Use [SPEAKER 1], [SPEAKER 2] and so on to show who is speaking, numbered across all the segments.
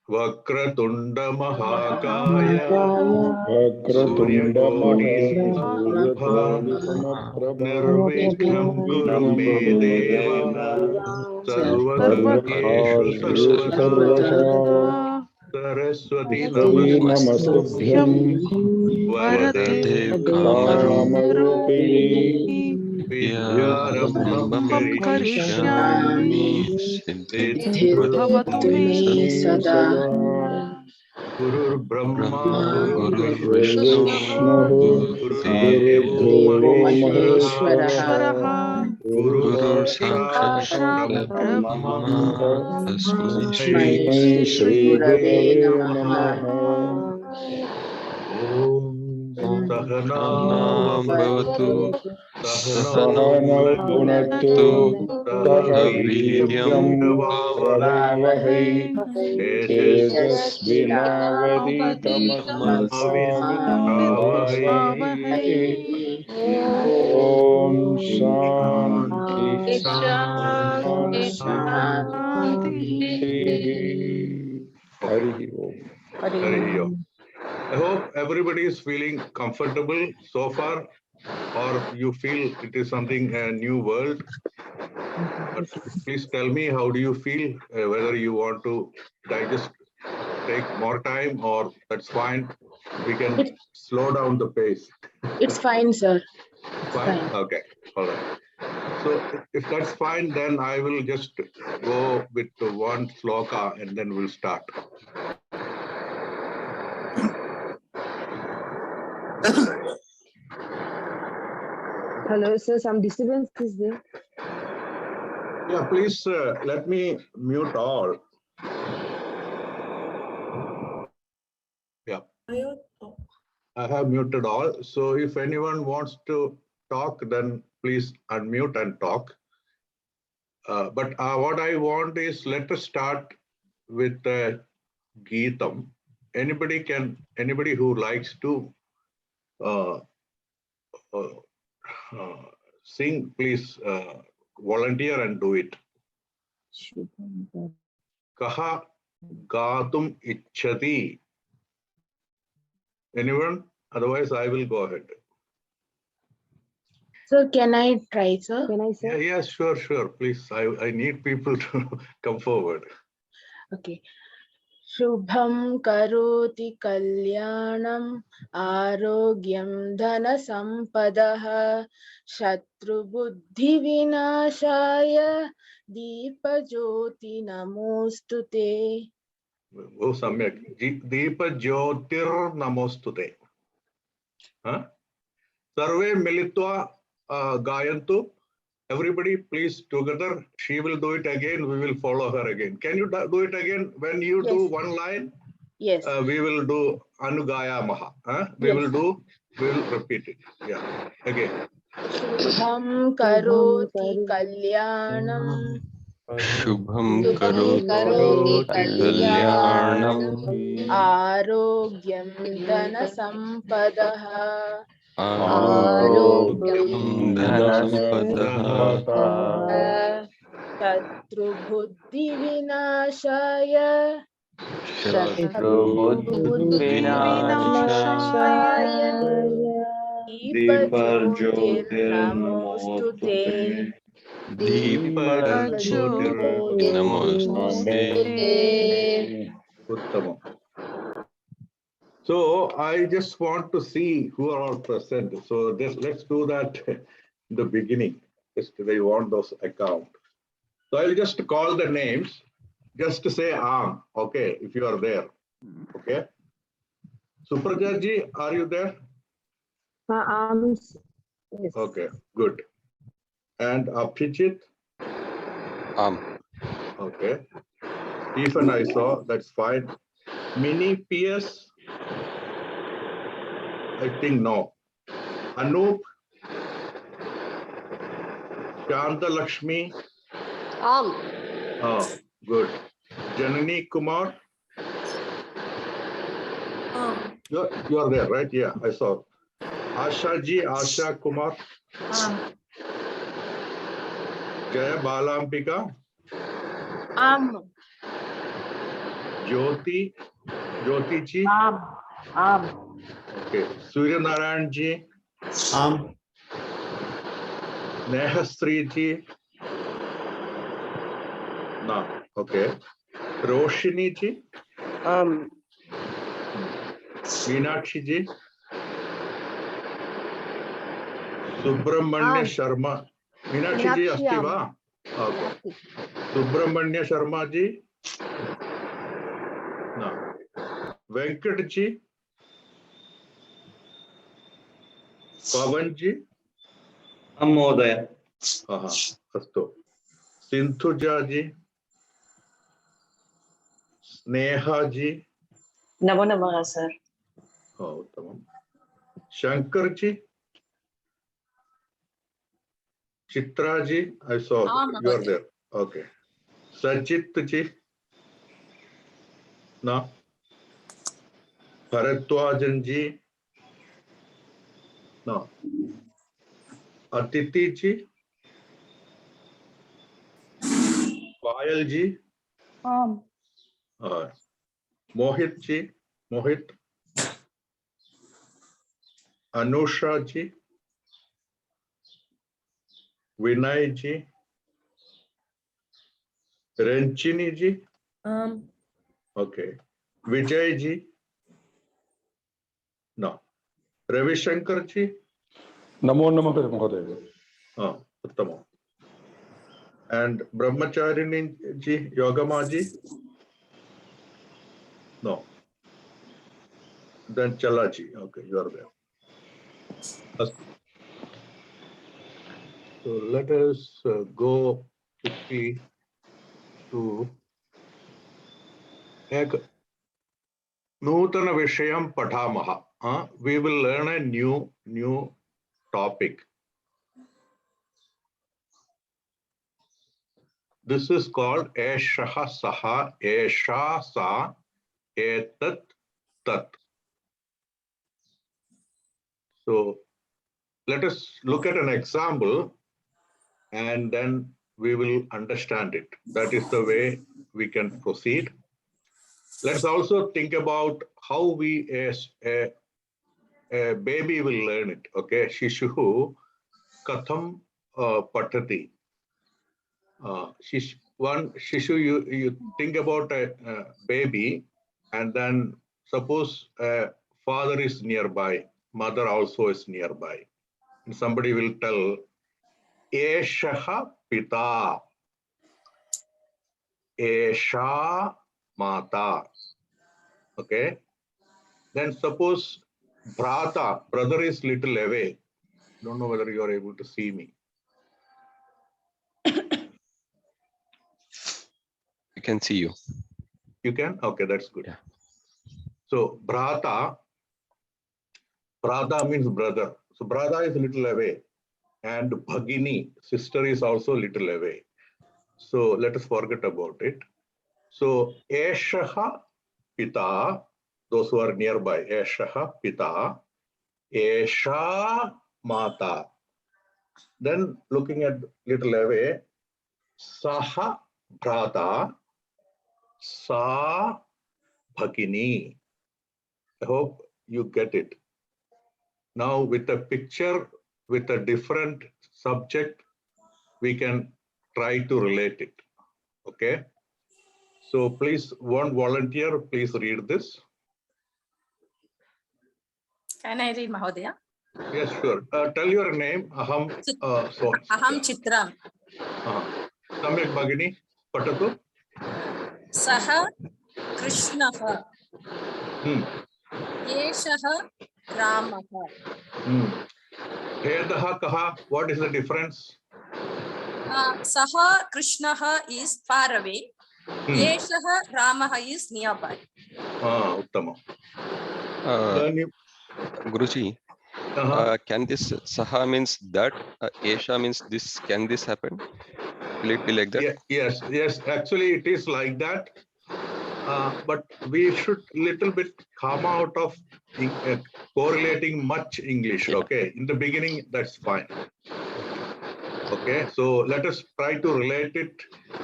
[SPEAKER 1] Vakratunda Mahakaya Suryakoti Samprabha Nirvighna Kuru Me Deva Sarvakaryeshu Sarvada Saraswati Namastuvyam Varade Kamarupini Vidyarambham Karishyami Siddhibhavatu Me Sada Gurur Brahma Gurur Vishnu Gurudevo Maheshwaraha Guru Sakshat Brahma Tasmai Shri Gurave Namaha. Om Sahana Bhavatu Sahana Bhunaktu Saha Vidyam Varavahai Tejasvinavaditamasvitavahai. Om Shanti Shanti. Hari Om. Hari Om. I hope everybody is feeling comfortable so far, or you feel it is something a new world. But please tell me, how do you feel? Whether you want to digest, take more time, or that's fine. We can slow down the pace.
[SPEAKER 2] It's fine, sir.
[SPEAKER 1] Fine? Okay. All right. So if that's fine, then I will just go with one sloka and then we'll start.
[SPEAKER 3] Hello, sir. Some disturbance is there.
[SPEAKER 1] Yeah, please let me mute all. Yeah. I have muted all. So if anyone wants to talk, then please unmute and talk. But what I want is, let us start with Geetam. Anybody who likes to sing, please volunteer and do it. Kaha Gatum Ichchati. Anyone? Otherwise, I will go ahead.
[SPEAKER 2] So can I try, sir?
[SPEAKER 3] Can I, sir?
[SPEAKER 1] Yeah, sure. Please, I need people to come forward.
[SPEAKER 2] Okay. Shubham karoti kalyanam arogyam dhana sampadaha shatru buddhi vinashaya deepa jyoti namostute.
[SPEAKER 1] Oh, samyak. Deepa Jyotir Namostute. Sarve Militva Gayantu. Everybody, please together. She will do it again. We will follow her again. Can you do it again? When you do one line,
[SPEAKER 2] yes,
[SPEAKER 1] we will do Anugaya Maha. We will repeat it. Yeah. Again.
[SPEAKER 2] Shubham karoti kalyanam.
[SPEAKER 4] Shubham karoti kalyanam
[SPEAKER 2] Arogyam dhana sampadaha.
[SPEAKER 4] Arogyam dhana sampadaha
[SPEAKER 2] Shatru buddhi vinashaya.
[SPEAKER 4] Shatru buddhi vinashaya
[SPEAKER 2] Deepa jyotir namostute.
[SPEAKER 1] Deepa Jyotir
[SPEAKER 4] Namostute.
[SPEAKER 1] Uttama. So I just want to see who are all present. So let's do that in the beginning. Just they want those account. So I'll just call the names. Just to say Am, okay, if you are there. Okay. Suprajaji, are you there?
[SPEAKER 3] Yes.
[SPEAKER 1] Okay, good. And Abhijit? Okay. Stephen, I saw, that's fine. Mini PS? I think no. Anoop? Shanta Lakshmi? Oh, good. Janani Kumar? You are there, right? Yeah, I saw. Asha Ji, Asha Kumar? Jaya Balambika? Jyoti, Jyoti ji. Okay. Surya Narayan ji. Nehastri ji. No. Okay. Roshini ji. Meenakshi ji. Subramanya Sharma. Meenakshi ji asti va? Okay. Subramanya Sharma ji. No. Venkat ji. Pavan ji.
[SPEAKER 5] Mहोदय.
[SPEAKER 1] अस्तु. Sindhuja ji. Sneha ji.
[SPEAKER 3] Namo Namaha, sir.
[SPEAKER 1] Oh, tamam. Shankar ji. Chitra ji. I saw you are there. Okay. Sajit ji. No. Bharadwajan ji. No. Aditi ji. Payal ji. Mohit ji. Mohit. Anusha ji. Vinay ji. Ranchini ji. Okay. Vijay ji. No. Ravi Shankar ji.
[SPEAKER 6] Namo Namaha Mahodaya.
[SPEAKER 1] Uttama. And Brahmacharini ji, Yogama ji? No. Then Chala ji. Okay, you are there. So let us go quickly to Nutana Vishayam Patamaha. We will learn a new topic. This is called Eshaha Saha, Esha Sa, Etat Tat. So let us look at an example and then we will understand it. That is the way we can proceed. Let's also think about how we as a baby will learn it. Okay, Shishu Katham Patati. Shishu, you think about a baby, and then suppose father is nearby, mother also is nearby, and somebody will tell, Eshaha Pita, Esha Mata. Okay. Then suppose brother is little away. Don't know whether you are able to see me.
[SPEAKER 4] I can see you.
[SPEAKER 1] You can? Okay, that's good.
[SPEAKER 4] Yeah.
[SPEAKER 1] So Brata means brother. So brother is little away. And Bhagini, sister, is also little away. So let us forget about it. So Eshaha Pita, those who are nearby, Eshaha Pita, Esha Mata. Then looking at little away, Saha Brata, Sa Bhagini. I hope you get it. Now with a picture, with a different subject, we can try to relate it. Okay. So please, one volunteer, please read this.
[SPEAKER 7] Can I read, Mahodaya?
[SPEAKER 1] Yes, sure. Tell your name. Aham
[SPEAKER 7] Chitra.
[SPEAKER 1] Samyak Bhagini, Patatu.
[SPEAKER 7] Saha Krishnaha. Yeshaha Ramaha.
[SPEAKER 1] Hedaha Kaha, what is the difference?
[SPEAKER 7] Saha Krishnaha is far away. Yeshaha Ramaha is nearby.
[SPEAKER 1] Uttama.
[SPEAKER 4] Guruji, can this Saha means that, Esha means this, can this happen? Will it be like that?
[SPEAKER 1] Yes. Actually, it is like that. But we should little bit come out of correlating much English. Yeah. Okay. In the beginning, that's fine. Okay. So let us try to relate it.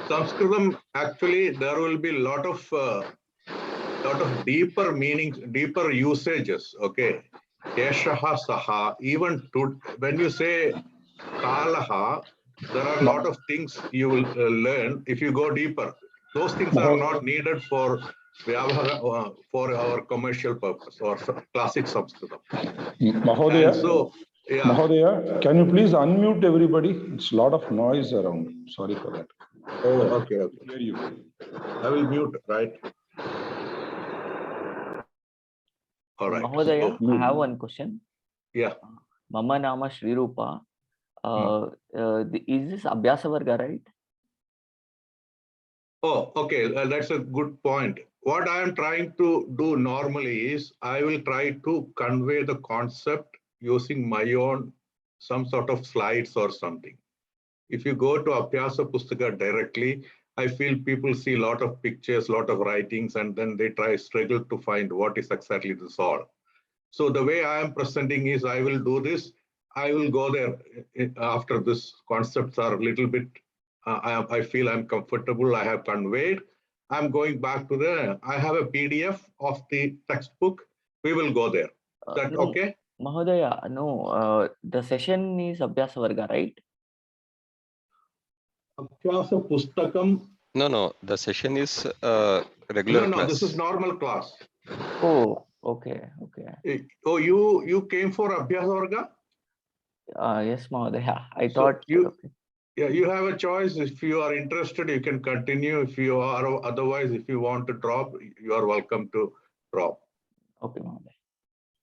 [SPEAKER 1] Sanskritam, actually, there will be a lot of lot of deeper meanings, deeper usages. Okay, Eshaha Saha. Even to, when you say Kalaha, there are a lot of things you will learn if you go deeper. Those things are not needed for for our commercial purpose or classic Sanskritam.
[SPEAKER 6] Mahodaya,
[SPEAKER 1] And so, yeah.
[SPEAKER 6] Mahodaya, can you please unmute everybody? It's a lot of noise around. Sorry for that.
[SPEAKER 1] Oh, okay, okay.
[SPEAKER 6] Hear you.
[SPEAKER 1] I will mute, right? All right.
[SPEAKER 8] Mahodaya,
[SPEAKER 1] So,
[SPEAKER 8] I have one question.
[SPEAKER 1] yeah.
[SPEAKER 8] Mama Nama Shri Rupa. Is this Abhyasa Varga, right?
[SPEAKER 1] Oh, okay. That's a good point. What I am trying to do normally is I will try to convey the concept using my own some sort of slides or something. If you go to Abhyasa Pustaka directly, I feel people see a lot of pictures, a lot of writings, and then they struggle to find what is exactly this all. So the way I am presenting is I will do this. I will go there after this concepts are a little bit, I feel I'm comfortable, I have conveyed. I'm going back to I have a PDF of the textbook. We will go there. Is that
[SPEAKER 8] No,
[SPEAKER 1] okay?
[SPEAKER 8] Mahodaya, no, the session is Abhyasa Varga, right?
[SPEAKER 1] Abhyasa Pustakam.
[SPEAKER 4] No, the session is regular
[SPEAKER 1] No,
[SPEAKER 4] class.
[SPEAKER 1] this is normal class.
[SPEAKER 8] Oh, okay.
[SPEAKER 1] Oh, you came for Abhyasa Varga?
[SPEAKER 8] Yes, Mahodaya. I
[SPEAKER 1] So
[SPEAKER 8] thought.
[SPEAKER 1] yeah, you have a choice. If you are interested, you can continue. If you are otherwise, if you want to drop, you are welcome to drop.
[SPEAKER 8] Okay, Mahodaya.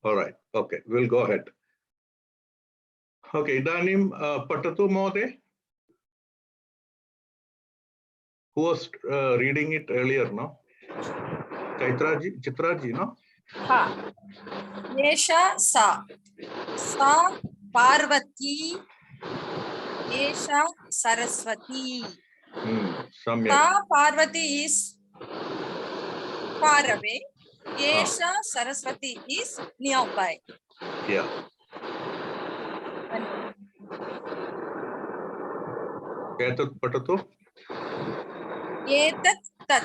[SPEAKER 1] All right. Okay, we'll go ahead. Okay, Idanim Patatu Mode. Who was reading it earlier, no? Chitraji, no?
[SPEAKER 7] Ha. Esha sa. Sa Parvati. Esha Saraswati. Sa Parvati is far away. Esha Saraswati is nearby.
[SPEAKER 1] Yeah. Etat Patatu.
[SPEAKER 7] Etat tat.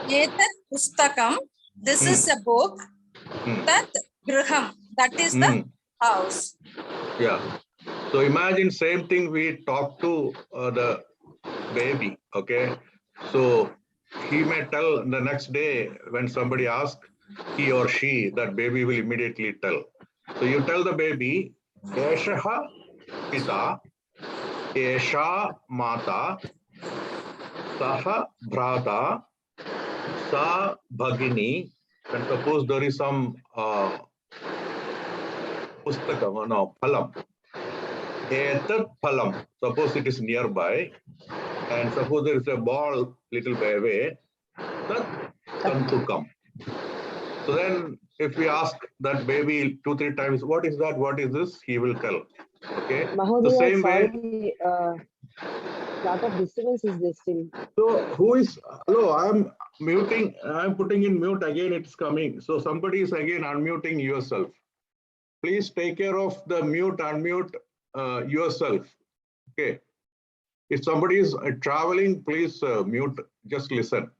[SPEAKER 7] Etat pustakam. This is a book. Tat griham. That is the house.
[SPEAKER 1] Yeah. So imagine same thing we talk to the baby. Okay. So he may tell the next day when somebody asks, he or she, that baby will immediately tell. So you tell the baby, Eshaha Pita, Esha Mata, Saha Bhrata, Sa Bhagini, and suppose there is some pustakam, no, phalam. Etat phalam, suppose it is nearby, and suppose there is a ball little way away, that tantukam. So then if we ask that baby 2-3 times, what is that? What is this? He will tell. Okay.
[SPEAKER 3] Mahodaya,
[SPEAKER 1] the same
[SPEAKER 3] sorry,
[SPEAKER 1] way.
[SPEAKER 3] Lot of disturbance is there still.
[SPEAKER 1] So who is, hello, I'm muting, I'm putting in mute again, it's coming. So somebody is again unmuting yourself. Please take care of the mute, unmute yourself. Okay. If somebody is traveling, please mute, just listen.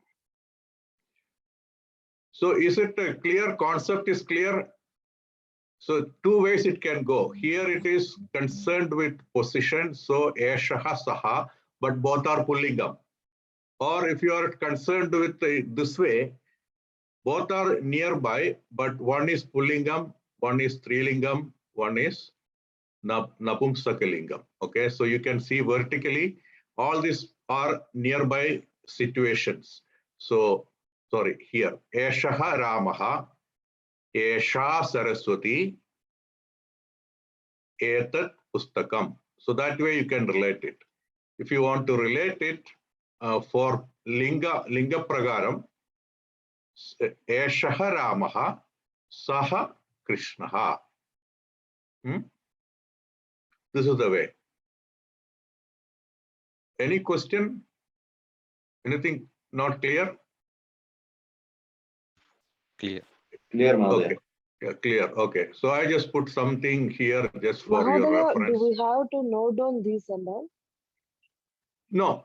[SPEAKER 1] So is it a clear? Concept is clear? So two ways it can go. Here it is concerned with position. So Eshaha Saha, but both are Pullingam. Or if you are concerned with this way, both are nearby, but one is Pullingam, one is Strilingam, one is Napumsakalingam. Okay, so you can see vertically, all these are nearby situations. So, sorry, here, Eshaha Ramaha, Esha Saraswati, Etat Pustakam. So that way you can relate it. If you want to relate it for Linga Pragaram, Eshaha Ramaha, Saha Krishnaha. This is the way. Any question? Anything not clear?
[SPEAKER 4] Clear.
[SPEAKER 5] Clear, Mahodaya.
[SPEAKER 1] Okay. Yeah, clear. Okay. So I just put something here just for your
[SPEAKER 3] Mahodaya,
[SPEAKER 1] reference.
[SPEAKER 3] do we have to note down these and all?
[SPEAKER 1] No.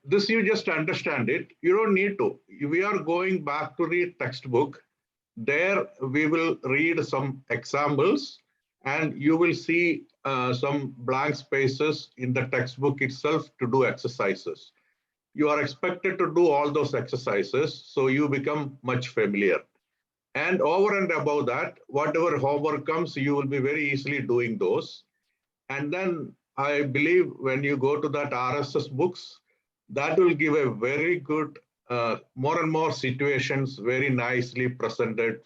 [SPEAKER 1] this you just understand it. You don't need to. We are going back to the textbook. There we will read some examples and you will see some blank spaces in the textbook itself to do exercises. You are expected to do all those exercises so you become much familiar. And over and above that, whatever homework comes, you will be very easily doing those. And then I believe when you go to that RSS books, that will give a very good, more and more situations, very nicely presented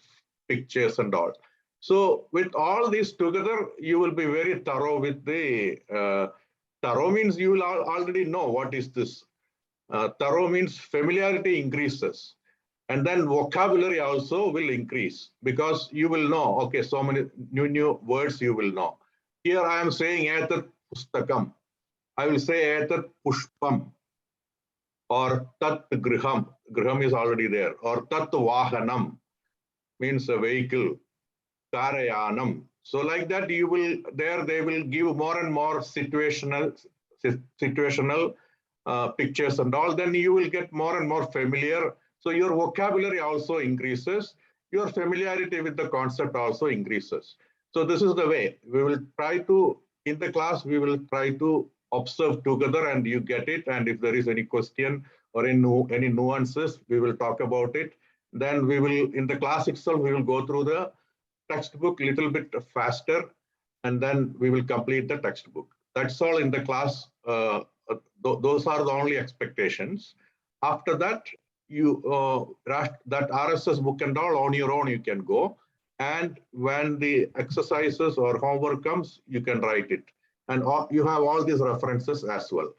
[SPEAKER 1] pictures and all. So with all these together, you will be very thorough with the, thorough means you will already know what is this. Thorough means familiarity increases. And then vocabulary also will increase because you will know, okay, so many new words you will know. Here I am saying etat pustakam. I will say etat pushpam or tat griham. Griham is already there. Or tat vahanam means a vehicle. Karayanam. So like that you will, there they will give more and more situational pictures and all. Then you will get more and more familiar. So your vocabulary also increases. Your familiarity with the concept also increases. So this is the way we will try to, in the class, we will try to observe together and you get it. And if there is any question or any nuances, we will talk about it. Then we will, in the class itself, we will go through the textbook a little bit faster and then we will complete the textbook. That's all in the class. Those are the only expectations. After that, you that RSS book and all on your own you can go. And when the exercises or homework comes, you can write it. And you have all these references as well.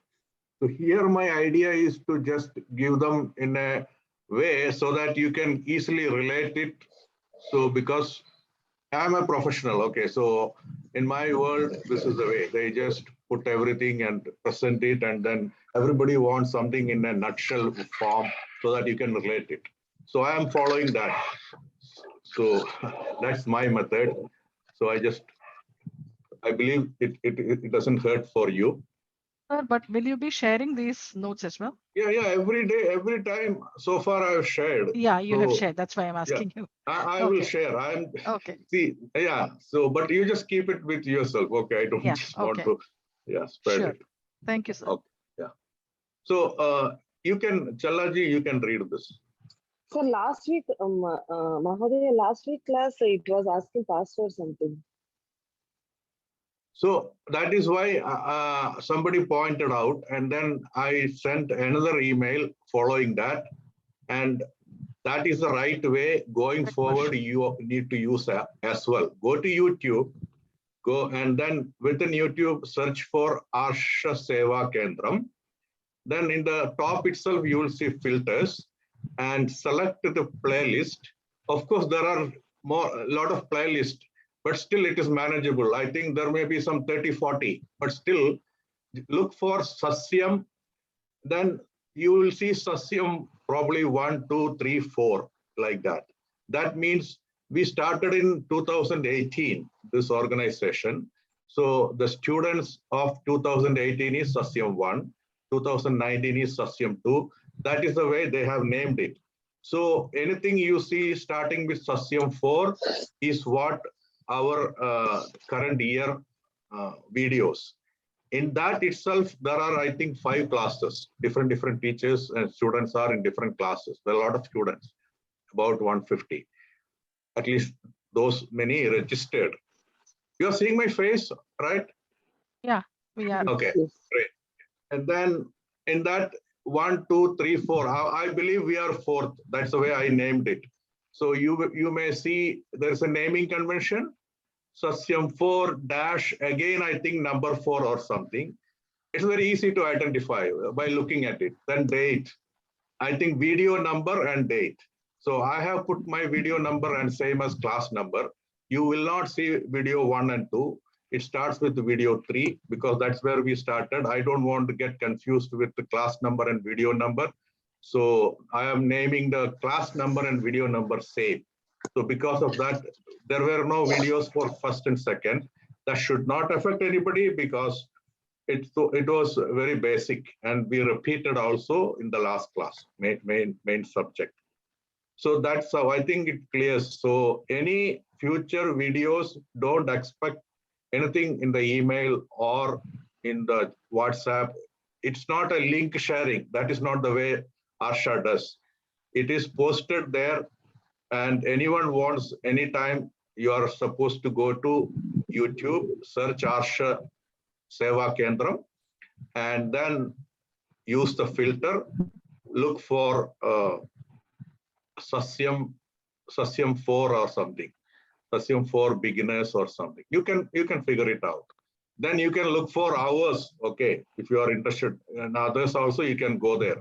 [SPEAKER 1] So here my idea is to just give them in a way so that you can easily relate it. So because I'm a professional, okay, so in my world, this is the way. They just put everything and present it, and then everybody wants something in a nutshell form so that you can relate it. So I am following that. So that's my method. So I believe it doesn't hurt for you.
[SPEAKER 9] But will you be sharing these notes as well?
[SPEAKER 1] Yeah, every day, every time. So far, I've shared.
[SPEAKER 9] Yeah, you have shared. That's why I'm asking you.
[SPEAKER 1] I will share. I'm
[SPEAKER 9] okay.
[SPEAKER 1] See, yeah. So, but you just keep it with yourself. Okay, I don't just want to, spread it.
[SPEAKER 9] Thank you, sir.
[SPEAKER 1] Okay, yeah. So, you can, Chalaji, you can read this.
[SPEAKER 3] So last week, Mahodaya, last week class, it was asking password something.
[SPEAKER 1] So that is why somebody pointed out, and then I sent another email following that. And that is the right way going forward. You need to use as well. Go to YouTube, and then within YouTube, search for Arsha Seva Kendram. Then in the top itself, you will see filters and select the playlist. Of course, there are a lot of playlists, but still it is manageable. I think there may be some 30, 40, but still look for Sasyam. Then you will see Sasyam probably 1, 2, 3, 4, like that. That means we started in 2018, this organization. So the students of 2018 is Sasyam 1, 2019 is Sasyam 2. That is the way they have named it. So anything you see starting with Sasyam-4 is what our current year videos. In that itself, there are, I think, 5 classes. Different teachers and students are in different classes. There are a lot of students, about 150. At least those many registered. You're seeing my face, right?
[SPEAKER 9] Yeah, we are.
[SPEAKER 1] Okay, great. And then in that 1, 2, 3, 4, I believe we are 4th. That's the way I named it. So you may see there's a naming convention. Sasyam-4 dash, again, I think number 4 or something. It's very easy to identify by looking at it. Then date, I think video number and date. So I have put my video number and same as class number. You will not see video 1 and 2. It starts with video 3 because that's where we started. I don't want to get confused with the class number and video number. So I am naming the class number and video number same. So because of that, there were no videos for 1st and 2nd. That should not affect anybody because it was very basic, and we repeated also in the last class, main subject. So that's how I think it clears. So any future videos, don't expect anything in the email or in the WhatsApp. It's not a link sharing. That is not the way Arsha does. It is posted there, and anyone wants anytime, you are supposed to go to YouTube, search Arsha Seva Kendram, and then use the filter, look for Sasyam-4 or something, Sasyam-4 beginners or something. You can figure it out. Then you can look for hours, okay, if you are interested, and others also you can go there.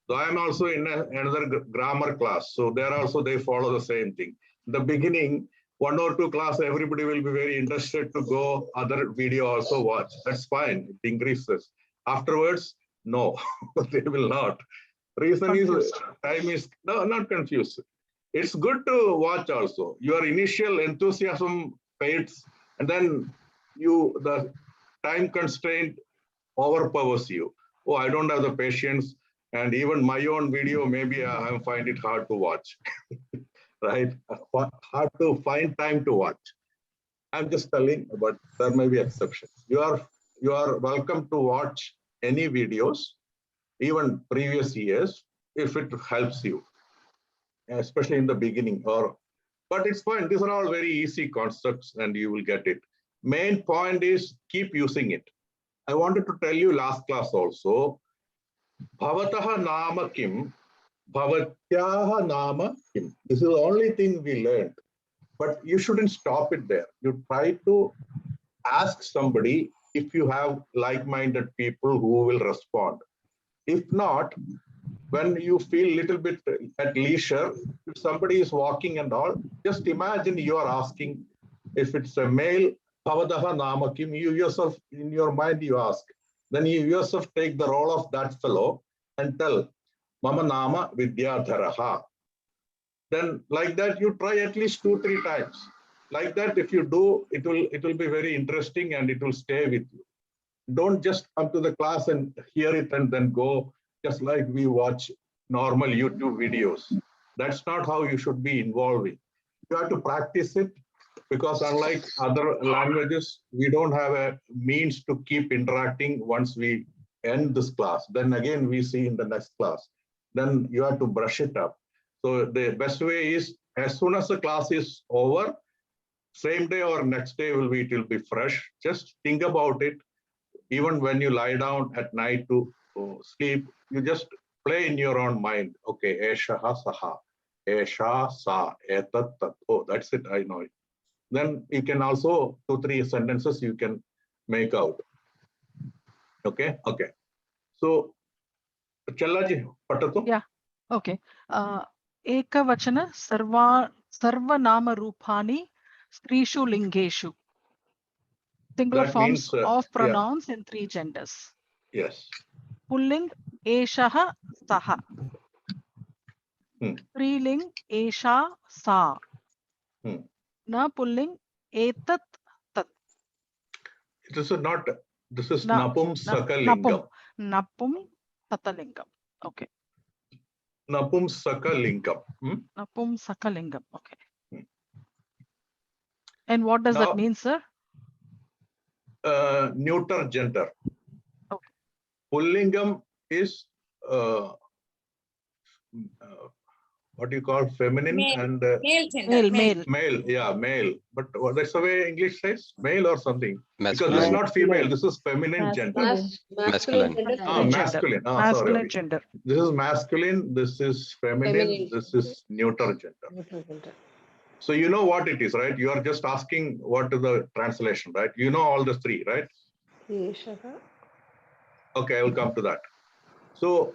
[SPEAKER 1] So I am also in another grammar class. So there also they follow the same thing. In the beginning, 1 or 2 class, everybody will be very interested to go other video also watch. That's fine, it increases. Afterwards, no, they will not. Reason
[SPEAKER 9] Confused.
[SPEAKER 1] is time is not confused. It's good to watch also. Your initial enthusiasm fades, and then the time constraint overpowers you. Oh, I don't have the patience, and even my own video, maybe I find it hard to watch. Right? Hard to find time to watch. I'm just telling, but there may be exceptions. You are welcome to watch any videos, even previous years, if it helps you, especially in the beginning. But it's fine. These are all very easy concepts, and you will get it. Main point is keep using it. I wanted to tell you last class also. Bhavataha nama kim, bhavatyaha nama kim. This is the only thing we learned. But you shouldn't stop it there. You try to ask somebody if you have like-minded people who will respond. If not, when you feel a little bit at leisure, if somebody is walking and all, just imagine you are asking, if it's a male, Bhavadaha nama kim, you yourself, in your mind you ask. Then you yourself take the role of that fellow and tell, Mama nama Vidyadharaha. Then like that, you try at least 2-3 times. Like that, if you do, it will be very interesting and it will stay with you. Don't just come to the class and hear it and then go, just like we watch normal YouTube videos. That's not how you should be involving. You have to practice it, because unlike other languages, we don't have a means to keep interacting once we end this class. Then again, we see in the next class. Then you have to brush it up. So the best way is, as soon as the class is over, same day or next day it will be fresh. Just think about it. Even when you lie down at night to sleep, you just play in your own mind. Okay, eshaha saha, esha sa, etat tat. Oh, that's it, I know it. Then you can also 2-3 sentences you can make out. Okay, okay. So, Challaji, patato?
[SPEAKER 9] Yeah, okay. Ekavachana sarvanama rupani strishu lingeshu. Singular
[SPEAKER 1] That means,
[SPEAKER 9] forms of
[SPEAKER 1] yeah,
[SPEAKER 9] pronouns in 3 genders.
[SPEAKER 1] yes.
[SPEAKER 9] Pulling eshaha saha. Striling esha sa. Na pulling etat tat.
[SPEAKER 1] This is not, this is napumsakalingam.
[SPEAKER 9] Napum tatalingam. Okay.
[SPEAKER 1] Napumsakalingam.
[SPEAKER 9] Napumsakalingam. Okay. And what does that mean, sir?
[SPEAKER 1] Neuter gender.
[SPEAKER 9] Okay.
[SPEAKER 1] Pullingam is what do you call feminine
[SPEAKER 7] Male.
[SPEAKER 1] and
[SPEAKER 7] Male gender.
[SPEAKER 1] male, yeah, male. But that's the way English says, male or something.
[SPEAKER 4] Masculine.
[SPEAKER 1] Because this is not female, this is feminine gender.
[SPEAKER 4] Masculine.
[SPEAKER 1] Masculine.
[SPEAKER 9] Masculine
[SPEAKER 1] Sorry.
[SPEAKER 9] gender.
[SPEAKER 1] This is masculine, this is feminine, this is neuter gender. So you know what it is, right? You are just asking what is the translation, right? You know all the 3, right? Okay, I will come to that. So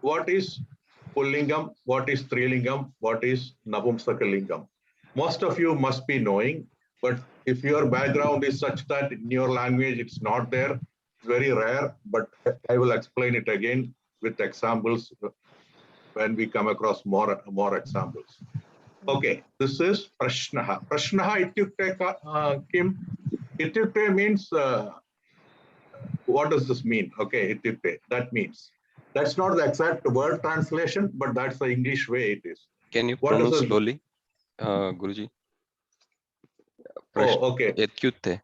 [SPEAKER 1] what is Pullingam, what is Strilingam, what is Napumsakalingam? Most of you must be knowing, but if your background is such that in your language it's not there, it's very rare, but I will explain it again with examples when we come across more examples. Okay, this is Prashnaha. Prashnaha ityukte kim? Ityukte means what does this mean? Okay, ityukte. That means. That's not the exact word translation, but that's the English way it is.
[SPEAKER 4] Can you
[SPEAKER 1] What
[SPEAKER 4] pronounce
[SPEAKER 1] does it,
[SPEAKER 4] slowly, Guruji?
[SPEAKER 1] oh, okay.
[SPEAKER 4] Etyute.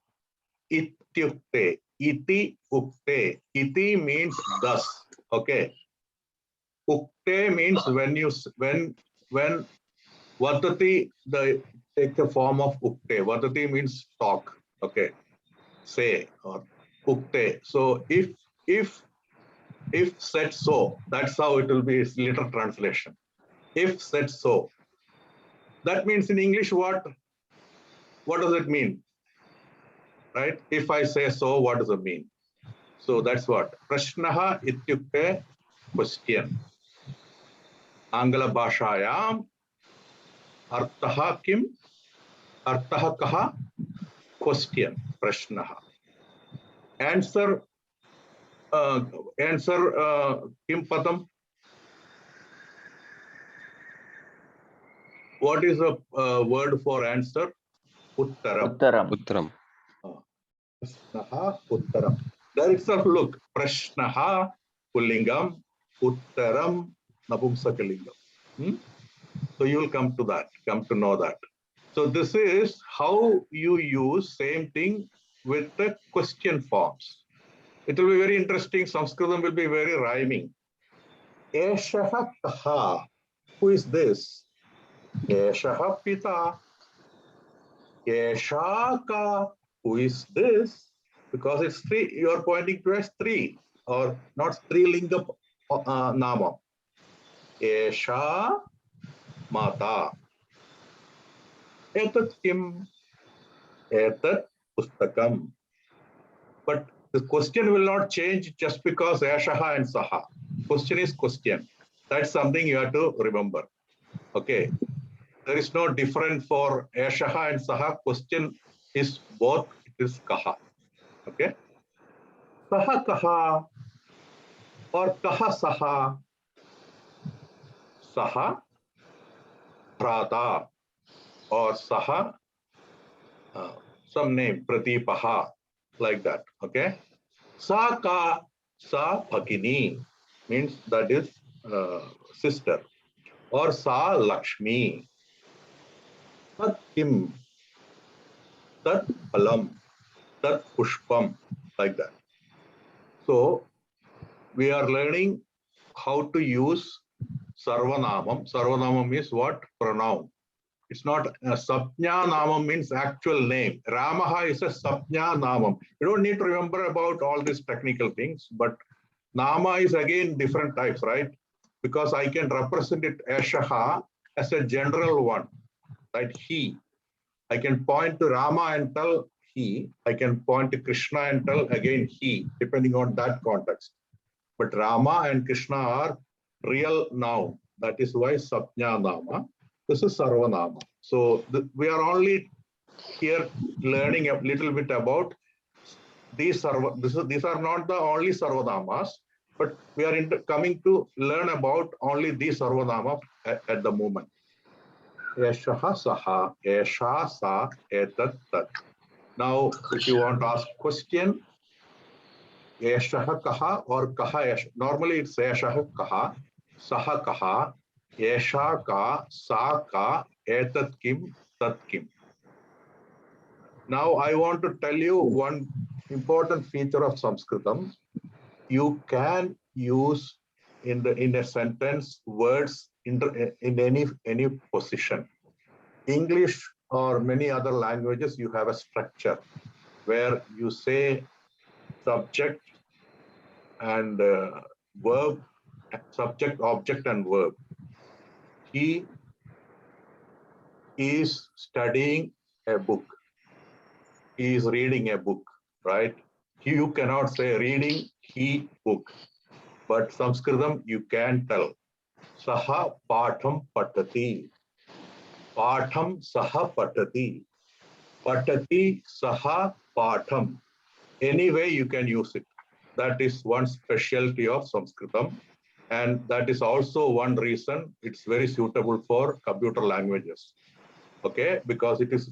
[SPEAKER 1] Ityukte. Iti ukte. Iti means thus. Okay. Ukte means when Vadati take the form of ukte. Vadati means talk. Okay. Say or ukte. So if said so, that's how it will be its literal translation. If said so. That means in English what does it mean? Right? If I say so, what does it mean? So that's what. Prashnaha ityukte question. Angala bhashayam artaha kim? Artaha kaha? Question. Prashnaha. Answer kim padam? What is the word for answer? Uttaram.
[SPEAKER 8] Uttaram.
[SPEAKER 1] Prashnaha uttaram. There itself, look. Prashnaha pullingam, uttaram napumsakalingam. So you will come to know that. So this is how you use same thing with the question forms. It will be very interesting. Sanskritam will be very rhyming. Eshaha kaha. Who is this? Eshaha pita. Eshaka. Who is this? Because it's three. You are pointing to as three, or not strilinga nama. Esha mata. Etat kim? Etat pustakam. But the question will not change just because Ashaha and Saha. Question is question. That's something you have to remember. Okay. There is no difference for Ashaha and Saha. Question is both. It is Kaha. Okay. Saha Kaha or Kaha Saha. Saha Prata or Saha some name Pratipaha, like that. Okay. Sa ka sa bhagini means that is sister, or sa Lakshmi. Tat kim, tat phalam, tat pushpam, like that. So we are learning how to use sarvanamam. Sarvanamam is what? Pronoun. It's not Sapnya Namam means actual name. Ramaha is a Sapnya Namam. You don't need to remember about all these technical things, but Nama is again different types, right? Because I can represent it Ashaha as a general one, right? He. I can point to Rama and tell he. I can point to Krishna and tell again he, depending on that context. But Rama and Krishna are real noun. That is why Sapnya Nama. This is Sarvanama. So we are only here learning a little bit about these. These are not the only Sarvanamas, but we are coming to learn about only these Sarvanama at the moment. Eshaha saha, esha sa, etat tat. Now, if you want to ask question, eshaha kaha or kaha esha. Normally it's eshaha kaha, saha kaha, esha ka, sa ka, etat kim, tat kim. Now I want to tell you one important feature of Sanskritam. You can use in a sentence words in any position. English or many other languages, you have a structure where you say subject and verb, subject, object, and verb. He is studying a book. He is reading a book, right? You cannot say reading he book, but Sanskritam you can tell. Saha patham patati. Patham saha patati. Patati saha patham. Any way you can use it. That is one specialty of Sanskritam. And that is also one reason it's very suitable for computer languages. Okay, because it is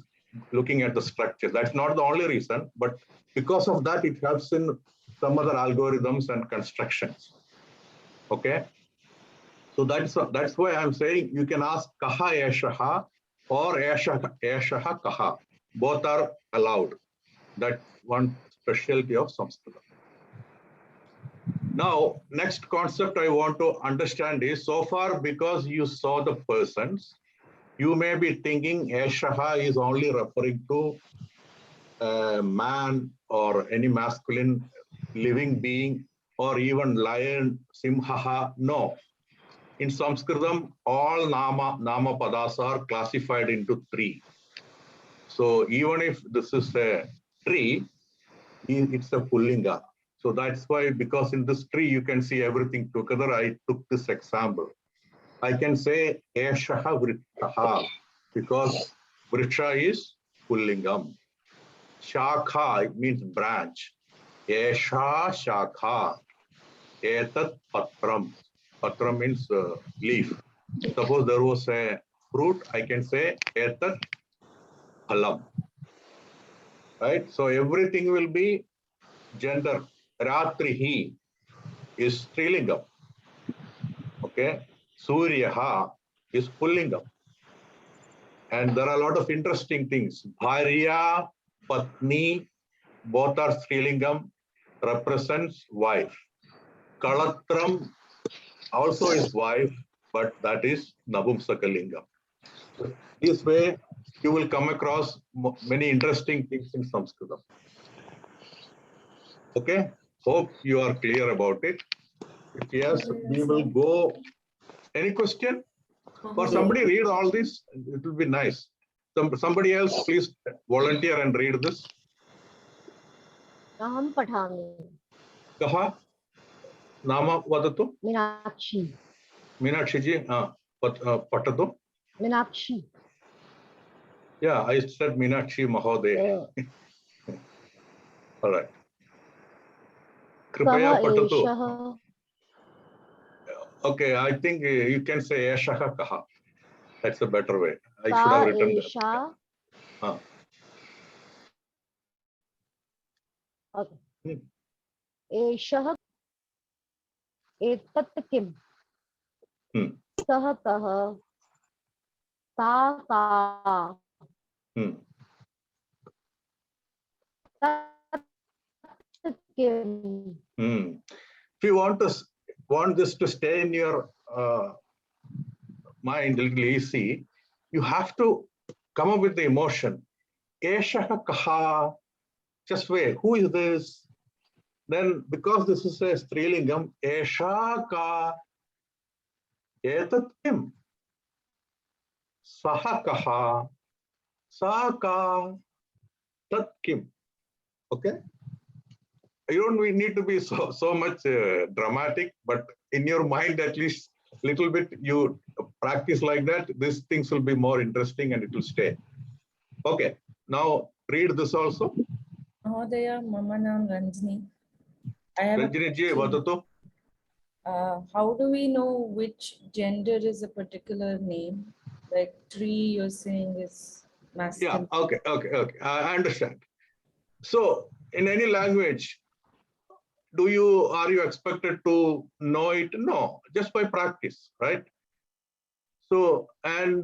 [SPEAKER 1] looking at the structure. That's not the only reason, but because of that, it helps in some other algorithms and constructions. Okay. So that's why I'm saying you can ask kaha eshaha or eshaha kaha. Both are allowed. That's one specialty of Sanskrit. Now, next concept I want to understand is, so far because you saw the persons, you may be thinking eshaha is only referring to a man or any masculine living being or even lion, simhaha. No. In Sanskritam, all nama padas are classified into three. So even if this is a tree, it's a pullinga. So that's why, because in this tree you can see everything together, I took this example. I can say eshaha vrikshaha because vriksha is pullingam. Shakha, it means branch. Esha shakha. Etat patram. Patram means leaf. Suppose there was a fruit, I can say etat phalam. Right? So everything will be gender. Ratrihi is Strilingam. Okay. Suryaha is Pullingam. And there are a lot of interesting things. Bharya, Patni, both are Strilingam, represents wife. Kalatram also is wife, but that is Nabumsakalingam. So this way, you will come across many interesting things in Sanskrit. Okay, hope you are clear about it. If yes, we will go. Any question? Or somebody read all this, it will be nice. Somebody else, please volunteer and read this.
[SPEAKER 10] Aham padhami.
[SPEAKER 1] Kaha? Nama vadatu?
[SPEAKER 10] Meenakshi.
[SPEAKER 1] Meenakshi ji, patatu?
[SPEAKER 10] Meenakshi.
[SPEAKER 1] Yeah, I said Meenakshi Mahodaya. All right. Kripaya patatu. Okay, I think you can say Eshaha Kaha. That's a better way. I should have written that.
[SPEAKER 10] Okay. Eshaha etat kim. Sah kah. Ta ka.
[SPEAKER 1] If you want this to stay in your mind a little easy, you have to come up with the emotion. Eshaha kaha. Just wait. Who is this? Then, because this is a Strilingam, Esha ka. Etat kim. Saha kaha. Sa ka. Tat kim. Okay. You don't need to be so much dramatic, but in your mind at least little bit you practice like that, these things will be more interesting and it will stay. Okay, now read this also.
[SPEAKER 11] Mahodaya, Mama Naam Ranjini. I have
[SPEAKER 1] Ranjini ji, vadatu.
[SPEAKER 11] How do we know which gender is a particular name? Like tree, you're saying is masculine.
[SPEAKER 1] Yeah, okay. I understand. So in any language, are you expected to know it? No, just by practice, right? So, and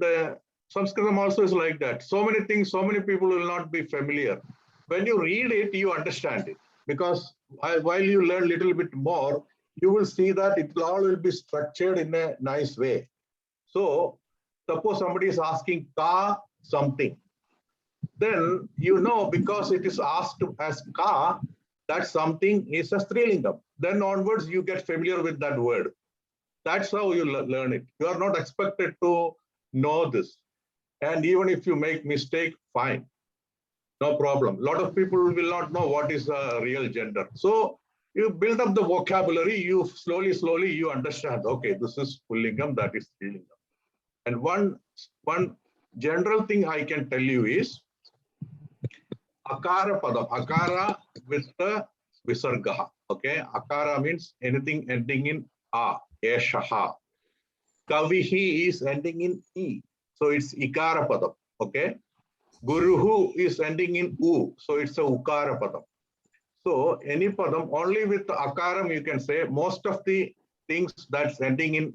[SPEAKER 1] Sanskritam also is like that. So many things, so many people will not be familiar. When you read it, you understand it. Because while you learn a little bit more, you will see that it all will be structured in a nice way. So, suppose somebody is asking ka something. Then you know, because it is asked as ka, that something is a Strilingam. Then onwards, you get familiar with that word. That's how you learn it. You are not expected to know this. And even if you make mistake, fine. No problem. A lot of people will not know what is the real gender. So you build up the vocabulary, you slowly, you understand, okay, this is Pullingam, that is Strilingam. And one general thing I can tell you is, Akara padam, Akara with the Visargaha. Okay, Akara means anything ending in A, Eshaha. Kavihi is ending in E, so it's Ikara padam. Okay, Guruhu is ending in U, so it's a Ukara padam. So any padam, only with akaram you can say most of the things that's ending in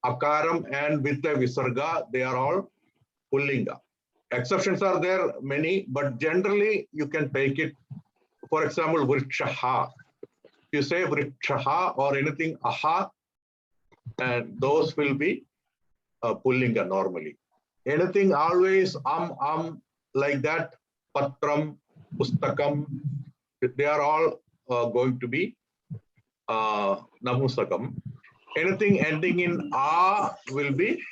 [SPEAKER 1] akaram and with the visarga, they are all pullinga. Exceptions are there many, but generally you can take it. For example, vrikshaha. If you say vrikshaha or anything aha, and those will be pullinga normally. Anything always like that, patram, pustakam, they are all going to be namusakam. Anything ending in a will be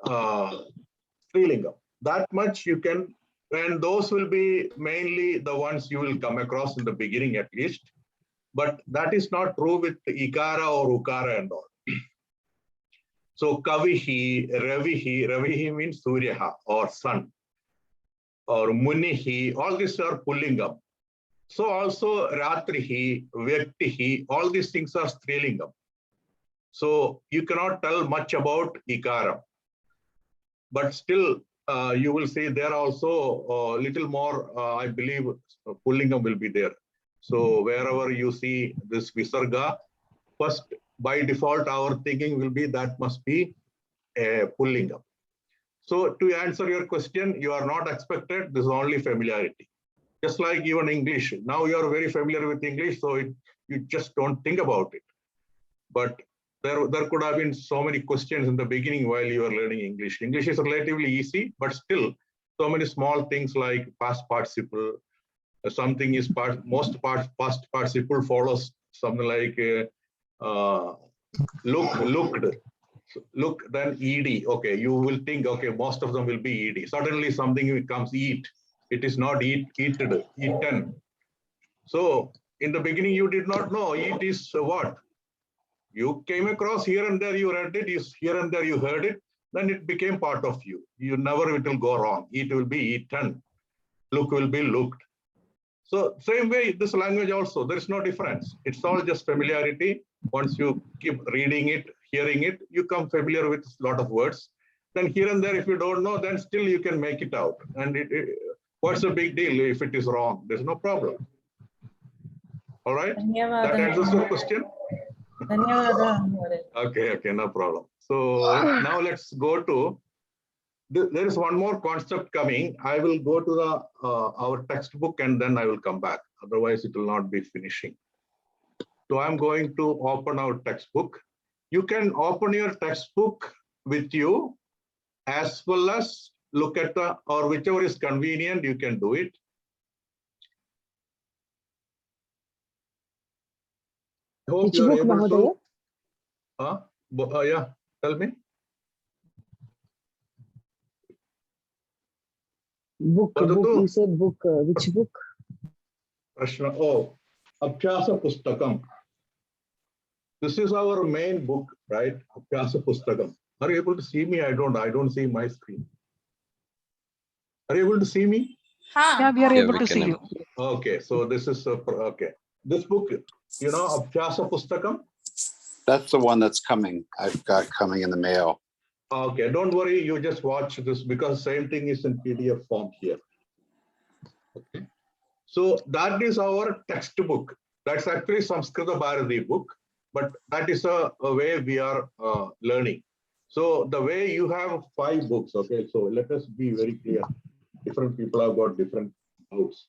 [SPEAKER 1] strilingam. That much you can, and those will be mainly the ones you will come across in the beginning at least. But that is not true with ikara or ukara and all. So kavihi, ravihi means suryaha or sun, or munihi, all these are pullingam. So also ratrihi, vyaktihi, all these things are strilingam. So you cannot tell much about ikara. But still, you will see there also a little more, I believe, pullingam will be there. So wherever you see this visarga, first, by default, our thinking will be that must be a pullingam. So to answer your question, you are not expected, this is only familiarity. Just like even English. Now you are very familiar with English, so you just don't think about it. But there could have been so many questions in the beginning while you are learning English. English is relatively easy, but still so many small things like past participle. Something is past participle follows something like look, then ed. Okay, you will think, okay, most of them will be ed. Suddenly something becomes eat. It is not eaten. So in the beginning you did not know eat is what. You came across here and there, you read it, here and there you heard it, then it became part of you. You never, it will go wrong. Eat will be eaten. Look will be looked. So same way, this language also, there is no difference. It's all just familiarity. Once you keep reading it, hearing it, you come familiar with a lot of words. Then here and there, if you don't know, then still you can make it out. And what's the big deal if it is wrong? There's no problem. All right? That answers your question? Okay, no problem. So now let's go to, there is one more concept coming. I will go to the our textbook and then I will come back. Otherwise, it will not be finishing. So I'm going to open our textbook. You can open your textbook with you as well as look at the, or whichever is convenient, you can do it. I hope you are able to. Yeah, tell me.
[SPEAKER 3] Book, you said book. Which book?
[SPEAKER 1] Prashna. Oh, Abhyasa Pustakam. This is our main book, right? Abhyasa Pustakam. Are you able to see me? I don't see my screen. Are you able to see me?
[SPEAKER 9] Yeah, we are able to see you.
[SPEAKER 1] Okay, so this is okay. This book, you know, Abhyasa Pustakam.
[SPEAKER 12] That's the one that's coming. I've got coming in the mail.
[SPEAKER 1] Okay, don't worry. You just watch this because same thing is in PDF form here. Okay, so that is our textbook. That's actually Samskrita Bharati book, but that is a way we are learning. So the way you have 5 books. Okay, so let us be very clear. Different people have got different books.